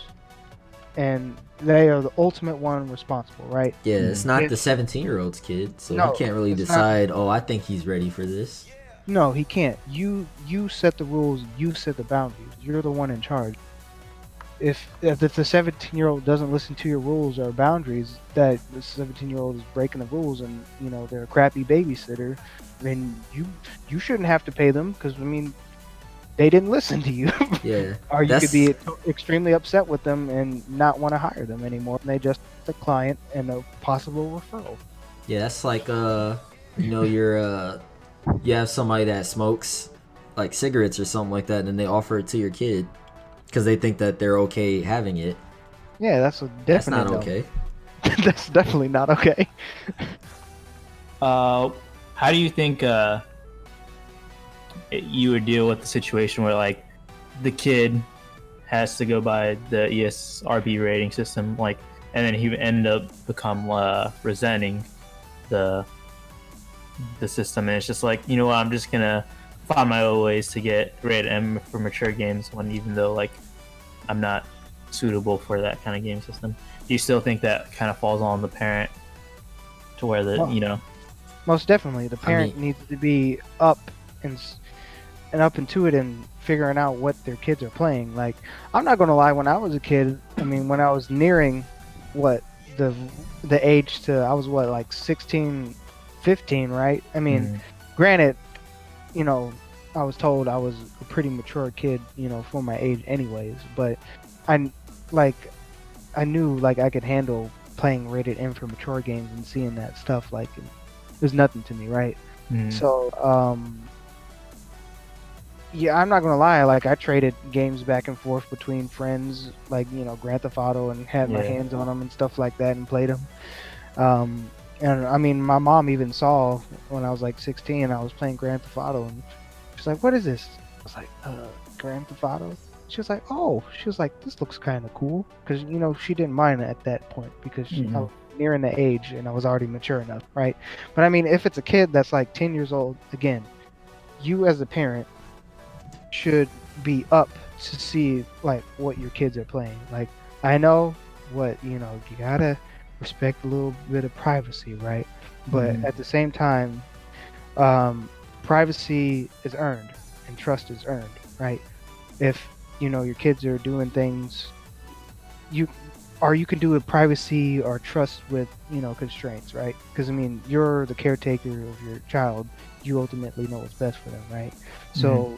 and they are the ultimate one responsible, right? Yeah, it's not the 17-year-old's kid, so No, he can't really it's not. decide. Oh, I think he's ready for this. No, he can't. You set the rules. You set the boundaries. You're the one in charge. If the 17-year-old doesn't listen to your rules or boundaries, that the 17-year-old is breaking the rules, and they're a crappy babysitter, then you shouldn't have to pay them because I mean they didn't listen to you. Yeah. Or you could be extremely upset with them and not want to hire them anymore. And they just a client and a possible referral. Yeah, that's like you have somebody that smokes like cigarettes or something like that, and they offer it to your kid because they think that they're okay having it. Yeah, that's a definite. That's not okay. That's definitely not okay. How do you think you would deal with the situation where like the kid has to go by the ESRB rating system, like, and then he would end up become resenting the system, and it's just like, you know what, I'm just gonna find my own ways to get rated M for mature games when even though like I'm not suitable for that kind of game system. Do you still think that kind of falls on the parent to where the Most definitely, the parent needs to be up and up into it and figuring out what their kids are playing. Like, I'm not gonna lie, when I was a kid, when I was nearing the age to, I was like 16, 15, right? Granted, I was told I was a pretty mature kid, for my age anyways, but I knew like I could handle playing rated M for mature games and seeing that stuff. Like, it was nothing to me, right? So yeah, I'm not gonna lie, like I traded games back and forth between friends, like Grand Theft Auto, and had my hands on them and stuff like that and played them. And my mom even saw when I was like 16 I was playing Grand Theft Auto, and she's like, what is this? I was like, Grand Theft Auto. She was like, oh, this looks kind of cool, because she didn't mind it at that point, because I was nearing the age and I was already mature enough, right? But if it's a kid that's like 10 years old, again, you as a parent should be up to see like what your kids are playing. Like, I know what you gotta respect a little bit of privacy, right? But at the same time, privacy is earned and trust is earned, right? If your kids are doing things, you can do it privacy or trust with constraints, right? Because you're the caretaker of your child. You ultimately know what's best for them, right? So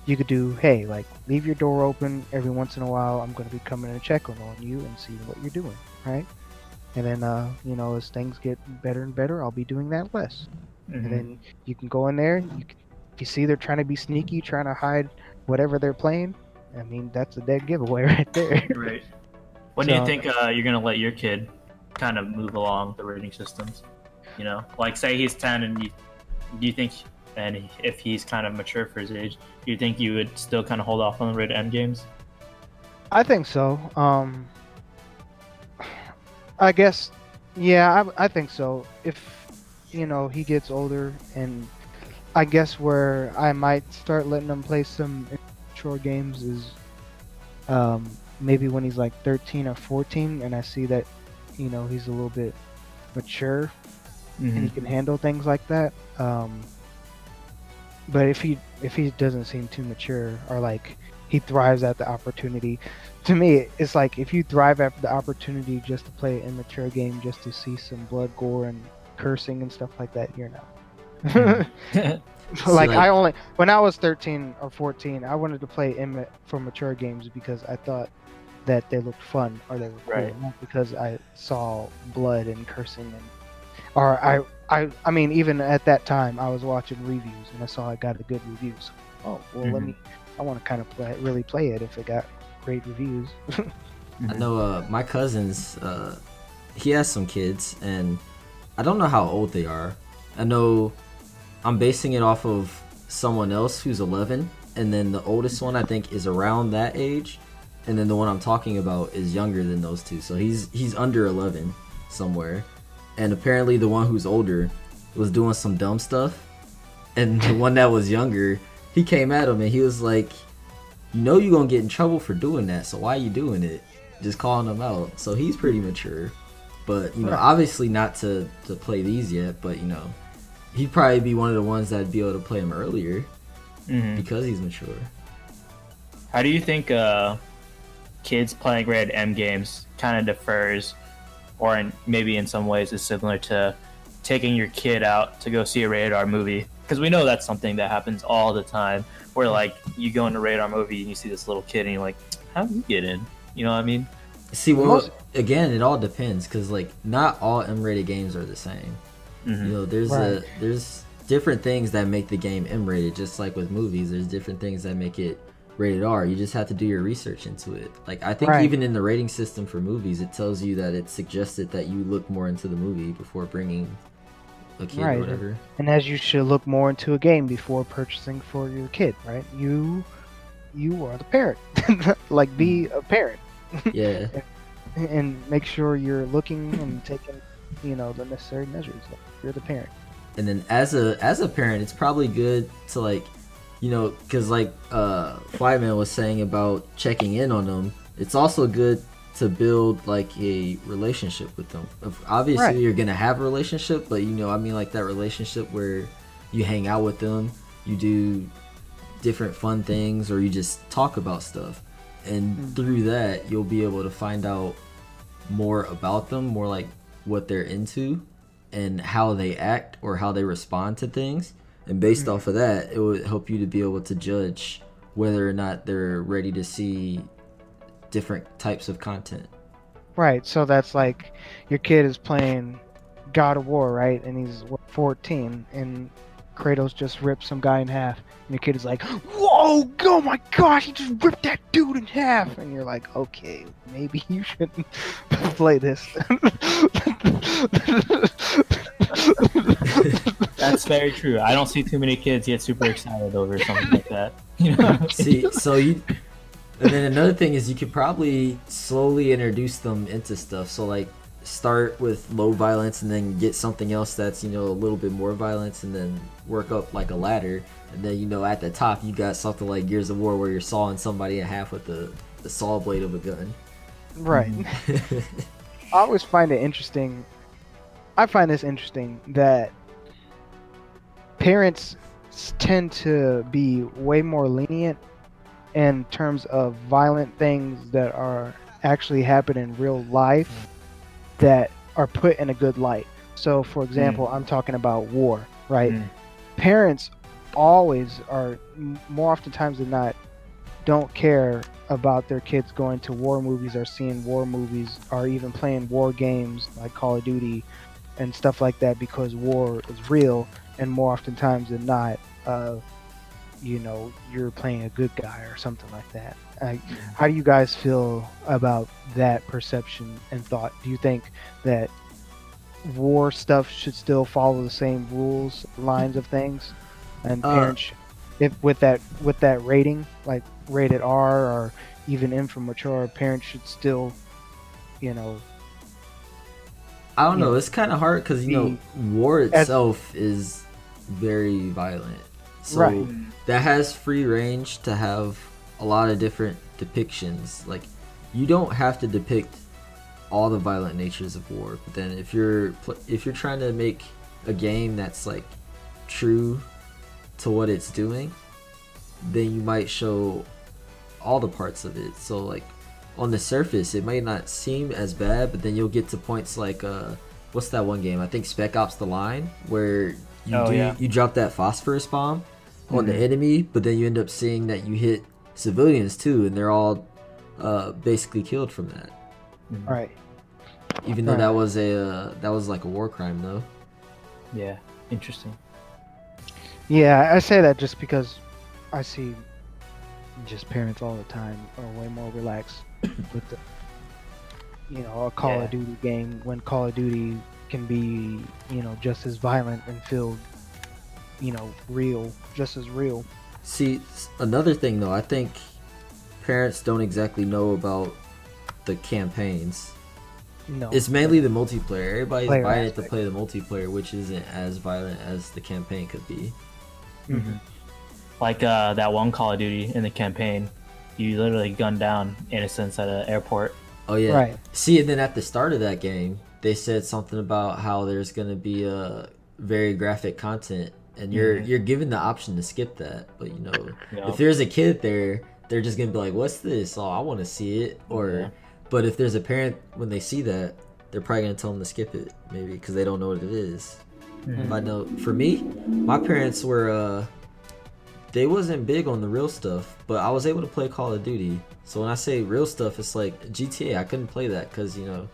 you could do, hey, like, leave your door open every once in a while. I'm going to be coming and checking on you and see what you're doing, right? And then as things get better and better, I'll be doing that less. And then you can go in there, if you see they're trying to be sneaky, trying to hide whatever they're playing, that's a dead giveaway right there. Right. When do you think you're going to let your kid kind of move along the rating systems? Like, say he's 10, and do you think, and if he's kind of mature for his age, do you think you would still kind of hold off on the rated M games? I think so. I guess, yeah, I think so. If he gets older, and I guess where I might start letting him play some mature games is maybe when he's like 13 or 14, and I see that he's a little bit mature and he can handle things like that. But if he doesn't seem too mature, or like he thrives at the opportunity, to me it's like, if you thrive at the opportunity just to play an immature game, just to see some blood, gore, and cursing and stuff like that, you're not. Like, when I was 13 or 14, I wanted to play for mature games because I thought that they looked fun, or they were cool, not because I saw blood and cursing, or even at that time I was watching reviews and I saw it got a good review. So, I want to kind of really play it if it got great reviews. I know my cousin's he has some kids, and I don't know how old they are. I know I'm basing it off of someone else who's 11, and then the oldest one I think is around that age, and then the one I'm talking about is younger than those two, so he's under 11 somewhere. And apparently the one who's older was doing some dumb stuff, and the one that was younger, he came at him and he was like, you're gonna get in trouble for doing that, so why are you doing it? Just calling him out. So he's pretty mature, but obviously not to play these yet, but he'd probably be one of the ones that'd be able to play him earlier because he's mature. How do you think kids playing rated M games kind of differs, or maybe in some ways is similar to taking your kid out to go see a rated R movie? Because we know that's something that happens all the time, where like you go into a rated R movie and you see this little kid and you're like, how did you get in? You know what I mean? See, well, again, it all depends, because like not all M-rated games are the same. There's different things that make the game M-rated, just like with movies. There's different things that make it rated R. You just have to do your research into it. Like, I think even in the rating system for movies, it tells you that it's suggested that you look more into the movie before bringing a kid or whatever. And as you should look more into a game before purchasing for your kid, right? You are the parent. Like, be a parent. Yeah. And make sure you're looking and taking, the necessary measures. Like, you're the parent. And then as a parent, it's probably good to like you know, because like Flyman was saying about checking in on them, it's also good to build like a relationship with them. Obviously, Right. you're gonna have a relationship, but you know, I mean, like that relationship where you hang out with them, you do different fun things, or you just talk about stuff, and through that, you'll be able to find out more about them, more like what they're into, and how they act or how they respond to things. And based off of that, it would help you to be able to judge whether or not they're ready to see different types of content. Right. So that's like your kid is playing God of War, right? And he's 14, and Kratos just ripped some guy in half. And your kid is like, "Whoa! Oh my gosh! He just ripped that dude in half!" And you're like, "Okay, maybe you shouldn't play this." That's very true. I don't see too many kids get super excited over something like that. You know? See, so you, and then another thing is you could probably slowly introduce them into stuff. So like start with low violence and then get something else that's, you know, a little bit more violence, and then work up like a ladder. And then, you know, at the top you got something like Gears of War where you're sawing somebody in half with the saw blade of a gun. Right. I always find it interesting. I find this interesting that parents tend to be way more lenient in terms of violent things that are actually happen in real life that are put in a good light. So, for example, I'm talking about war, right? Parents always are, more oftentimes than not, don't care about their kids going to war movies or seeing war movies or even playing war games like Call of Duty and stuff like that, because war is real, and more oftentimes than not, you know, you're playing a good guy or something like that. How do you guys feel about that perception and thought? Do you think that war stuff should still follow the same rules, lines of things, and parents, if with that rating, like rated R or even M for mature, parents should still, you know? I don't know. It's kind of hard because, you know, war itself is very violent. So that has free range to have a lot of different depictions. Like, you don't have to depict all the violent natures of war. But then if you're trying to make a game that's like true to what it's doing, then you might show all the parts of it. So like on the surface, it might not seem as bad, but then you'll get to points like what's that one game? I think Spec Ops: The Line, where you drop that phosphorus bomb on the enemy, but then you end up seeing that you hit civilians too, and they're all basically killed from that. Right. Even though that was like a war crime though. Yeah, interesting. Yeah, I say that just because I see just parents all the time are way more relaxed with the, you know, a Call of Duty game, when Call of Duty can be, you know, just as violent and feel, you know, real, just as real. See, another thing though, I think parents don't exactly know about the campaigns. No. It's mainly the multiplayer. Everybody's buying it to play the multiplayer, which isn't as violent as the campaign could be. Like that one Call of Duty in the campaign, you literally gunned down innocents at an airport. Oh yeah. Right. See, and then at the start of that game, they said something about how there's gonna be a very graphic content, and you're given the option to skip that. But you know, if there's a kid there, they're just gonna be like, "What's this? Oh, I want to see it." Or, but if there's a parent, when they see that, they're probably gonna tell them to skip it, maybe because they don't know what it is. I know for me, my parents were they wasn't big on the real stuff, but I was able to play Call of Duty. So when I say real stuff, it's like GTA. I couldn't play that because, you know,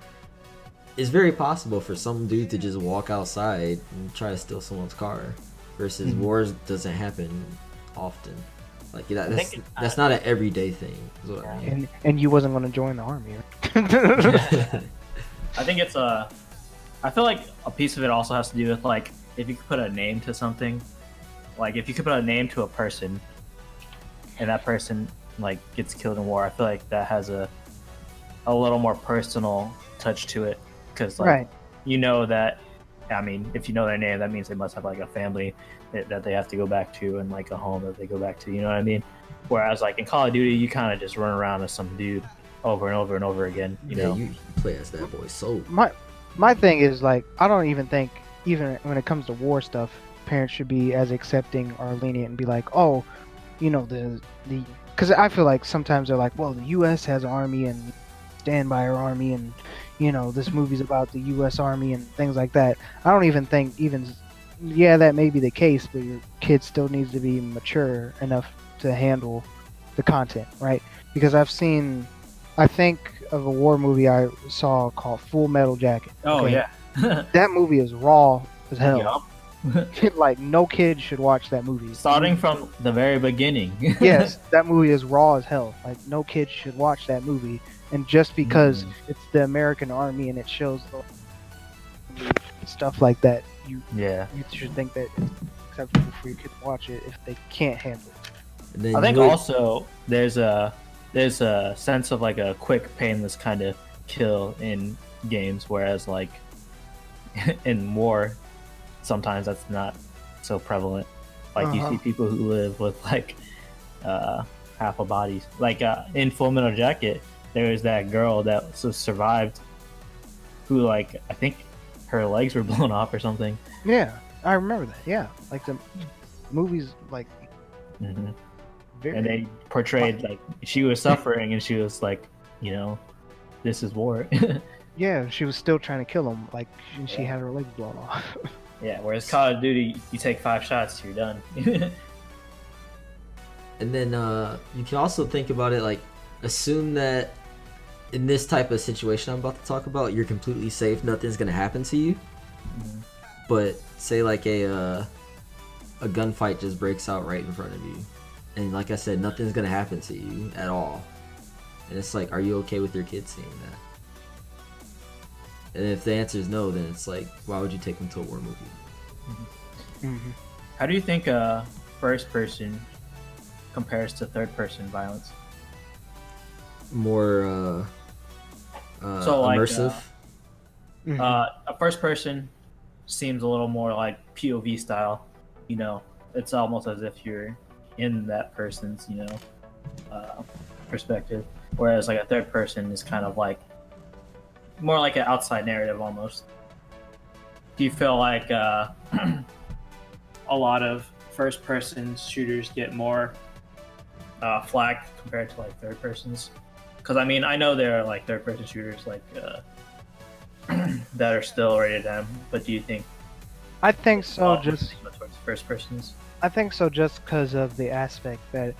it's very possible for some dude to just walk outside and try to steal someone's car, versus wars doesn't happen often. Like that's not an everyday thing. Is what I mean. And you wasn't going to join the army. I think it's I feel like a piece of it also has to do with, like, if you could put a name to something. Like, if you could put a name to a person, and that person, like, gets killed in war, I feel like that has a little more personal touch to it. Because, like, you know that, I mean, if you know their name, that means they must have, like, a family. that they have to go back to, and like a home that they go back to. You know what I mean? Whereas like in Call of Duty, you kind of just run around as some dude over and over and over again. You know? You play as that boy. So My thing is like I don't even think even when it comes to war stuff, parents should be as accepting or lenient and be like, oh, you know the because I feel like sometimes they're like, well, the U.S. has an army and stand by our army, and you know this movie's about the U.S. Army and things like that. I don't even think yeah, that may be the case, but your kid still needs to be mature enough to handle the content, right? Because I think of a war movie I saw called Full Metal Jacket. Oh yeah, that movie is raw as hell. Yup. Like no kid should watch that movie. Starting from the very beginning. Yes, that movie is raw as hell. Like no kid should watch that movie. And just because it's the American Army and it shows stuff like that, you should think that it's acceptable for your kid to watch it if they can't handle it. I think also there's a sense of like a quick, painless kind of kill in games, whereas like in war, sometimes that's not so prevalent. Like you see people who live with like half a bodies. Like in Full Metal Jacket, there was that girl that survived, who like I think her legs were blown off or something. Yeah, I remember that. Yeah, like the movies, like. And they portrayed like she was suffering, and she was like, you know, this is war. Yeah, she was still trying to kill him. Like she had her legs blown off. Yeah, whereas Call of Duty, you take 5 shots, you're done. And then you can also think about it like, assume that in this type of situation I'm about to talk about, you're completely safe, nothing's gonna happen to you. But say like a gunfight just breaks out right in front of you, and like I said, nothing's gonna happen to you at all. And it's like, are you okay with your kids seeing that? And if the answer is no, then it's like, why would you take them to a war movie? How do you think first person compares to third person violence? More so like, immersive. A first person seems a little more like POV style. You know, it's almost as if you're in that person's, you know, perspective. Whereas like a third person is kind of like more like an outside narrative almost. Do you feel like a lot of first person shooters get more flack compared to like third persons? Because I mean, I know there are like third person shooters like that are still rated M, but do you think? I think so. Just towards first persons. I think so, just because of the aspect that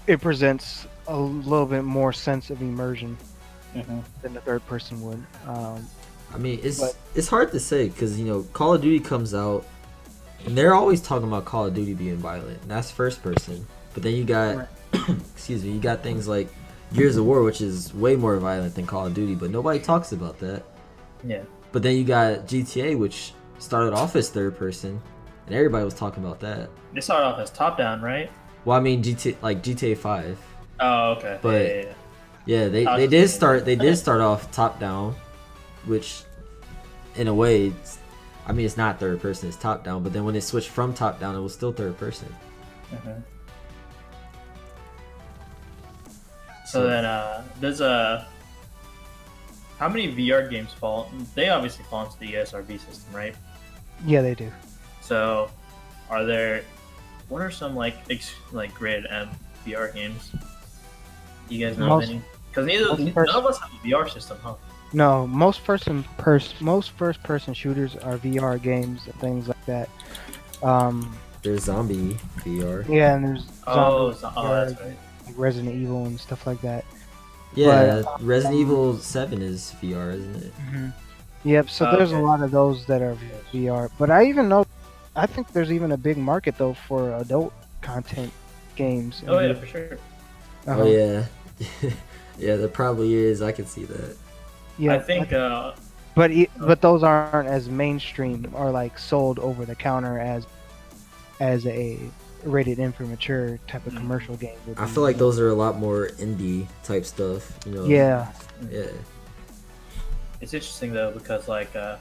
it presents a little bit more sense of immersion than the third person would. I mean, it's hard to say because, you know, Call of Duty comes out and they're always talking about Call of Duty being violent, and that's first person. But then you got, excuse me, you got things like Gears of War, which is way more violent than Call of Duty, but nobody talks about that. Yeah. But then you got GTA, which started off as third person, and everybody was talking about that. They started off as top down, right? Well, I mean, GTA 5. Oh, okay. But yeah, they did start off top down, which in a way, it's not third person, it's top down. But then when it switched from top down, it was still third person. So then, there's how many VR games fall? They obviously fall into the ESRB system, right? Yeah, they do. So, what are some like rated M VR games? Do you guys know of any? Because none of us have a VR system, huh? No, most first person shooters are VR games and things like that. There's zombie VR. Yeah, and there's that's right. Like Resident Evil and stuff like that. Yeah, but, Resident Evil 7 is VR, isn't it? Yep. So there's a lot of those that are VR, but I think there's even a big market though for adult content games. Oh yeah, for sure. Oh yeah. Yeah, there probably is. I can see that. Yeah, I think. But those aren't as mainstream or like sold over the counter as a rated M for mature type of commercial game would be. I feel like those are a lot more indie type stuff, you know. Yeah. Yeah. It's interesting though because like I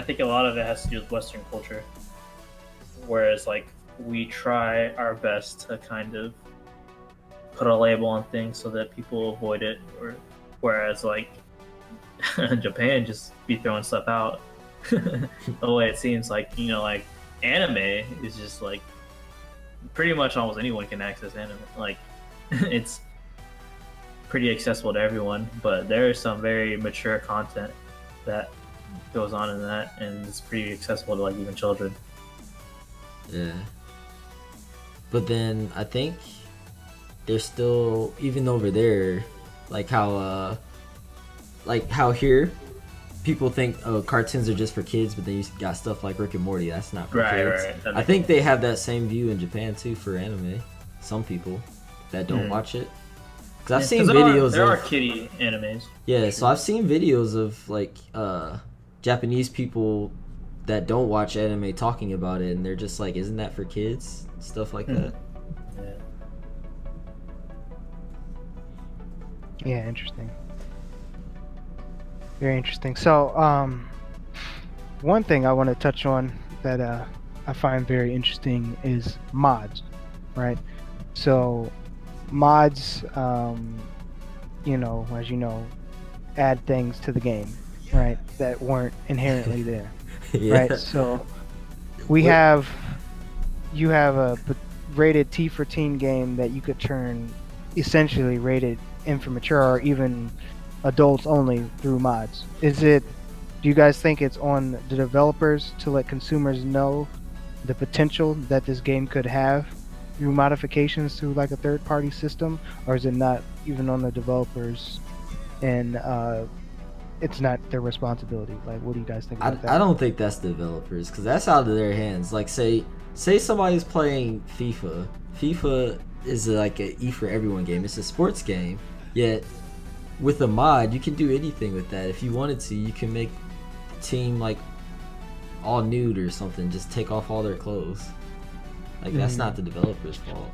think a lot of it has to do with Western culture. whereas like we try our best to kind of put a label on things so that people avoid it, or whereas like Japan just be throwing stuff out. The way it seems like, like anime is just like pretty much almost anyone can access anime. Like it's pretty accessible to everyone, but there is some very mature content that goes on in that, and it's pretty accessible to like even children. Yeah. But then I think there's still, even over there, like how here people think cartoons are just for kids, but then you got stuff like Rick and Morty that's not for kids. Right. I think they have that same view in Japan too for anime. Some people that don't watch it, because I've seen videos. There are kiddie animes. Yeah, so I've seen videos of like Japanese people that don't watch anime talking about it, and they're just like, "Isn't that for kids?" Stuff like that. Yeah, interesting. Very interesting. So, one thing I want to touch on that I find very interesting is mods, right? So, mods, as you know, add things to the game, right, that weren't inherently there, Yeah. right? So, you have a rated T14 game that you could turn essentially rated in for mature or even adults only through mods. Do you guys think it's on the developers to let consumers know the potential that this game could have through modifications through like a third-party system, or is it not even on the developers and it's not their responsibility? Like, what do you guys think about that? I don't think that's developers, because that's out of their hands. Like, say somebody's playing FIFA. FIFA is like a E for everyone game. It's a sports game, yet with a mod you can do anything with that. If you wanted to, you can make the team like all nude or something, just take off all their clothes. Like, that's not the developer's fault.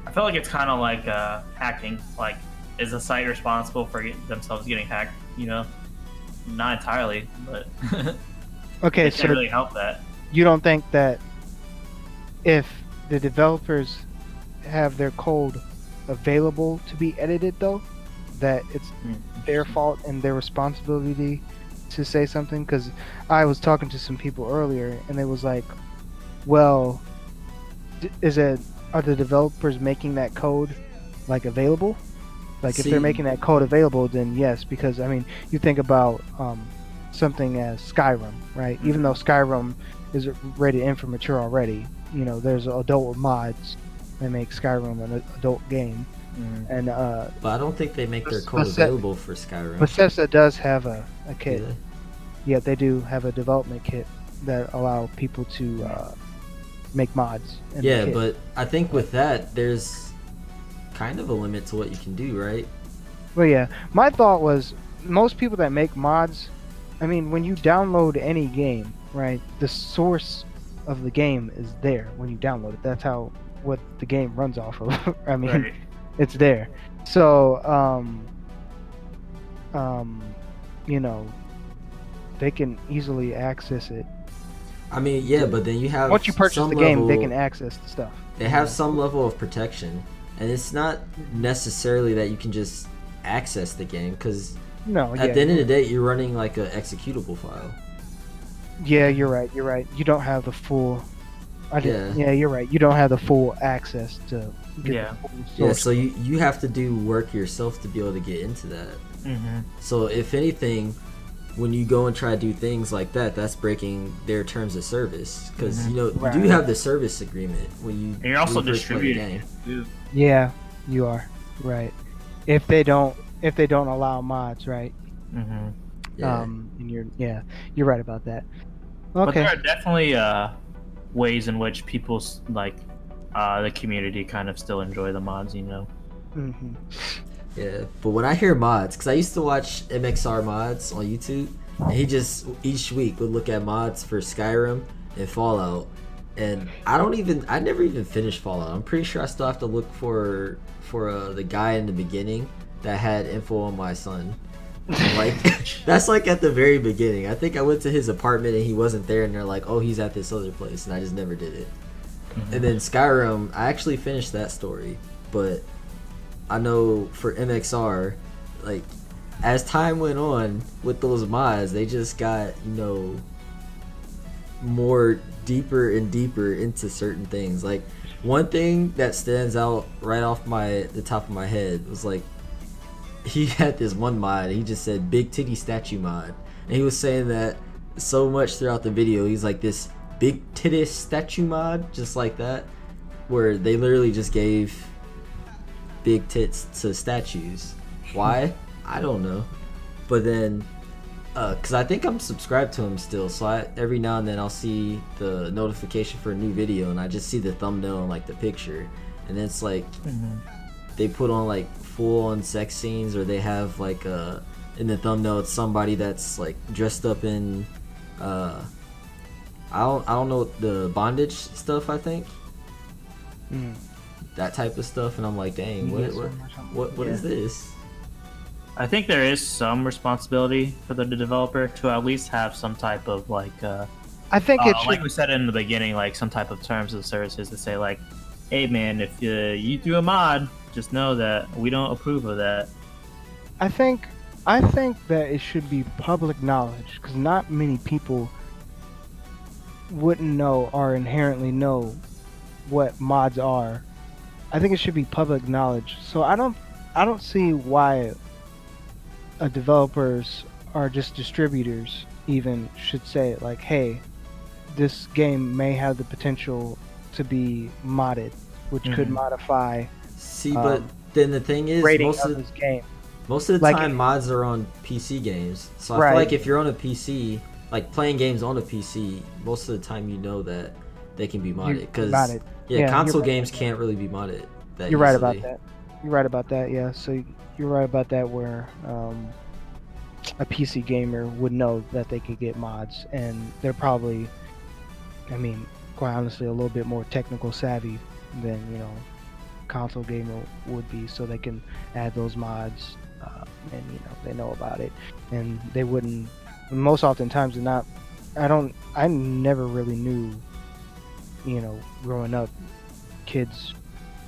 I feel like it's kind of like hacking. Like, is the site responsible for themselves getting hacked? Not entirely, but Okay, it can really help that. You don't think that if the developers have their code available to be edited, though, that it's their fault and their responsibility to say something? Because I was talking to some people earlier, and they was like, well, are the developers making that code like available? Like, if they're making that code available, then yes, because I mean, you think about something as Skyrim, right? Even though Skyrim is rated in for mature already, there's adult mods that make Skyrim an adult game. And but I don't think they make their code available for Skyrim. Bethesda does have a kit. Yeah, they do have a development kit that allow people to make mods. Yeah, but I think with that, there's kind of a limit to what you can do, right? Well, yeah. My thought was, most people that make mods, I mean, when you download any game, right, the source of the game is there when you download it. That's what the game runs off of. I mean, right. It's there. So, they can easily access it. I mean, yeah, but then you have, once you purchase the game, they can access the stuff. They have some level of protection, and it's not necessarily that you can just access the game, because at the end of the day, you're running like an executable file. Yeah, you're right. You don't have the full. Yeah, you're right. You don't have the full access to. Get the full source. Yeah, so you have to do work yourself to be able to get into that. Mm-hmm. So if anything, when you go and try to do things like that, that's breaking their terms of service, because you do have the service agreement when you. And you're also distributing. Yeah, you are right. If they don't allow mods, right? Mm-hmm. Yeah. And you're right about that. Okay. But there are definitely ways in which people like the community kind of still enjoy the mods, Mm-hmm. Yeah, but when I hear mods, because I used to watch MXR mods on YouTube, and he just each week would look at mods for Skyrim and Fallout, and I never even finished Fallout. I'm pretty sure I still have to look for the guy in the beginning that had info on my son, Like, that's like at the very beginning. I think I went to his apartment and he wasn't there, and they're like, "Oh, he's at this other place," and I just never did it. And then Skyrim, I actually finished that story, but I know for MXR, like, as time went on with those mods, they just got, more deeper and deeper into certain things. Like, one thing that stands out right off the top of my head was like, he had this one mod, he just said big titty statue mod, and he was saying that so much throughout the video. He's like, this big titty statue mod, just like that, where they literally just gave big tits to statues. Why? I don't know. But then because I think I'm subscribed to him still, so every now and then I'll see the notification for a new video, and I just see the thumbnail and like the picture, and it's like they put on like full-on sex scenes, or they have like in the thumbnail it's somebody that's like dressed up in I don't know, the bondage stuff, I think. That type of stuff, and I'm like, dang, what is this? I think there is some responsibility for the developer to at least have some type of like I think it should, like we said in the beginning, like some type of terms of services to say like, hey man, if you do a mod, just know that we don't approve of that. I think that it should be public knowledge, because not many people wouldn't know or inherently know what mods are. I think it should be public knowledge. So I don't see why developers or just distributors even should say like, hey, this game may have the potential to be modded, which could modify. See, but then the thing is, most of the time mods are on PC games. So I feel like if you're on a PC, like playing games on a PC, most of the time you know that they can be modded. Because console games can't really be modded that You're easily. right about that. You're right about that, yeah. So you're right about that, where a PC gamer would know that they could get mods, and they're probably, I mean, quite honestly, a little bit more technical savvy than, console gamer would be, so they can add those mods, and they know about it, and they wouldn't. Most oftentimes, they're not. I never really knew, growing up, kids,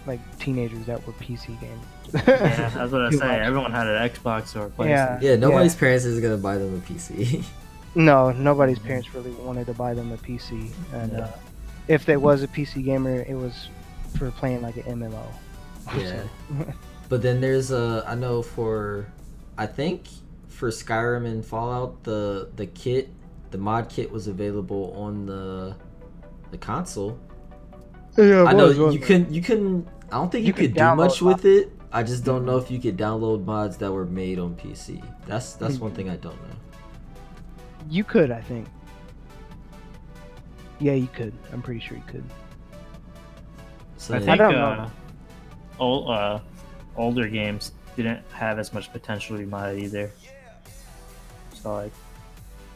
like teenagers that were PC gamers. Yeah, that's what I say. Everyone had an Xbox or a PlayStation. Yeah, nobody's parents is gonna buy them a PC. No, nobody's parents really wanted to buy them a PC, and if there was a PC gamer, it was for playing like an MMO. Yeah. But then there's I know I think for Skyrim and Fallout, the mod kit was available on the console. Yeah, I know you can. I don't think you could do much with it. I just don't know if you could download mods that were made on PC. That's one thing I don't know. You could, I think. Yeah, you could. I'm pretty sure you could. So I think older games didn't have as much potential to be modded either. So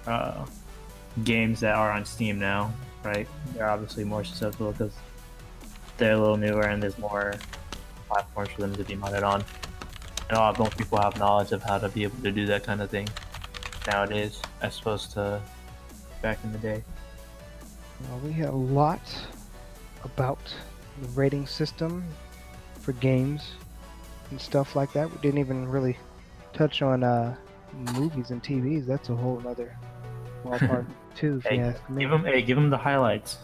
like games that are on Steam now, right? They're obviously more susceptible because they're a little newer and there's more platforms for them to be modded on. And most people have knowledge of how to be able to do that kind of thing nowadays, as opposed to back in the day. Well, we had a lot about the rating system for games and stuff like that. We didn't even really touch on movies and TVs. That's a whole other ballpark too. If you ask me. Give them the highlights.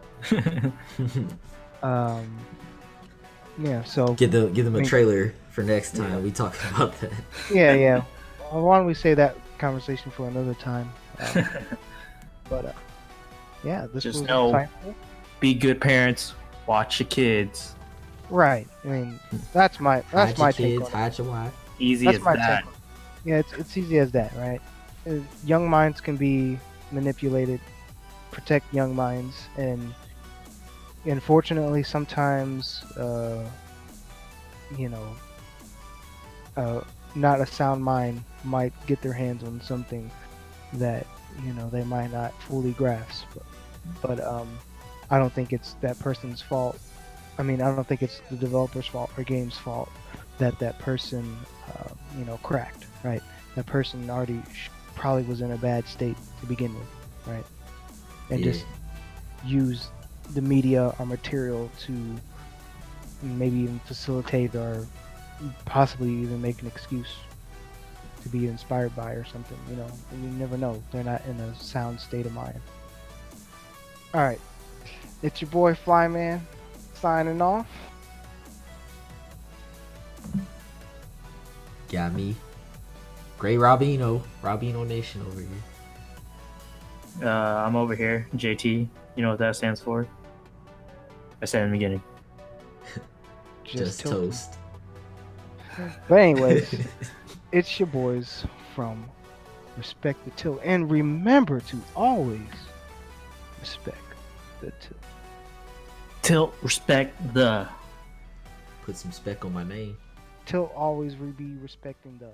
Yeah. So give them a trailer for next time we talk about that. Yeah. Well, why don't we say that conversation for another time? But yeah, this just was know, insightful. Be good parents. Watch your kids. Right. I mean, that's my take on it. Hide your wife. Easy as that. Yeah, it's easy as that, right? Young minds can be manipulated. Protect young minds, and unfortunately, sometimes, not a sound mind might get their hands on something that they might not fully grasp. But I don't think it's that person's fault. I mean, I don't think it's the developer's fault or game's fault that person, cracked, right? that person already probably was in a bad state to begin with, right? And Yeah. just use the media or material to maybe even facilitate or possibly even make an excuse to be inspired by or something, you know. And you never know. They're not in a sound state of mind. All right. It's your boy Flyman signing off. Got me. Great Robino. Robino Nation over here. I'm over here, JT. You know what that stands for? I said in the beginning. Just tilting. toast. But anyways, it's your boys from Respect the Tilt. And remember to always respect the tilt. Tilt, respect the. Put some spec on my name. Tilt always be respecting the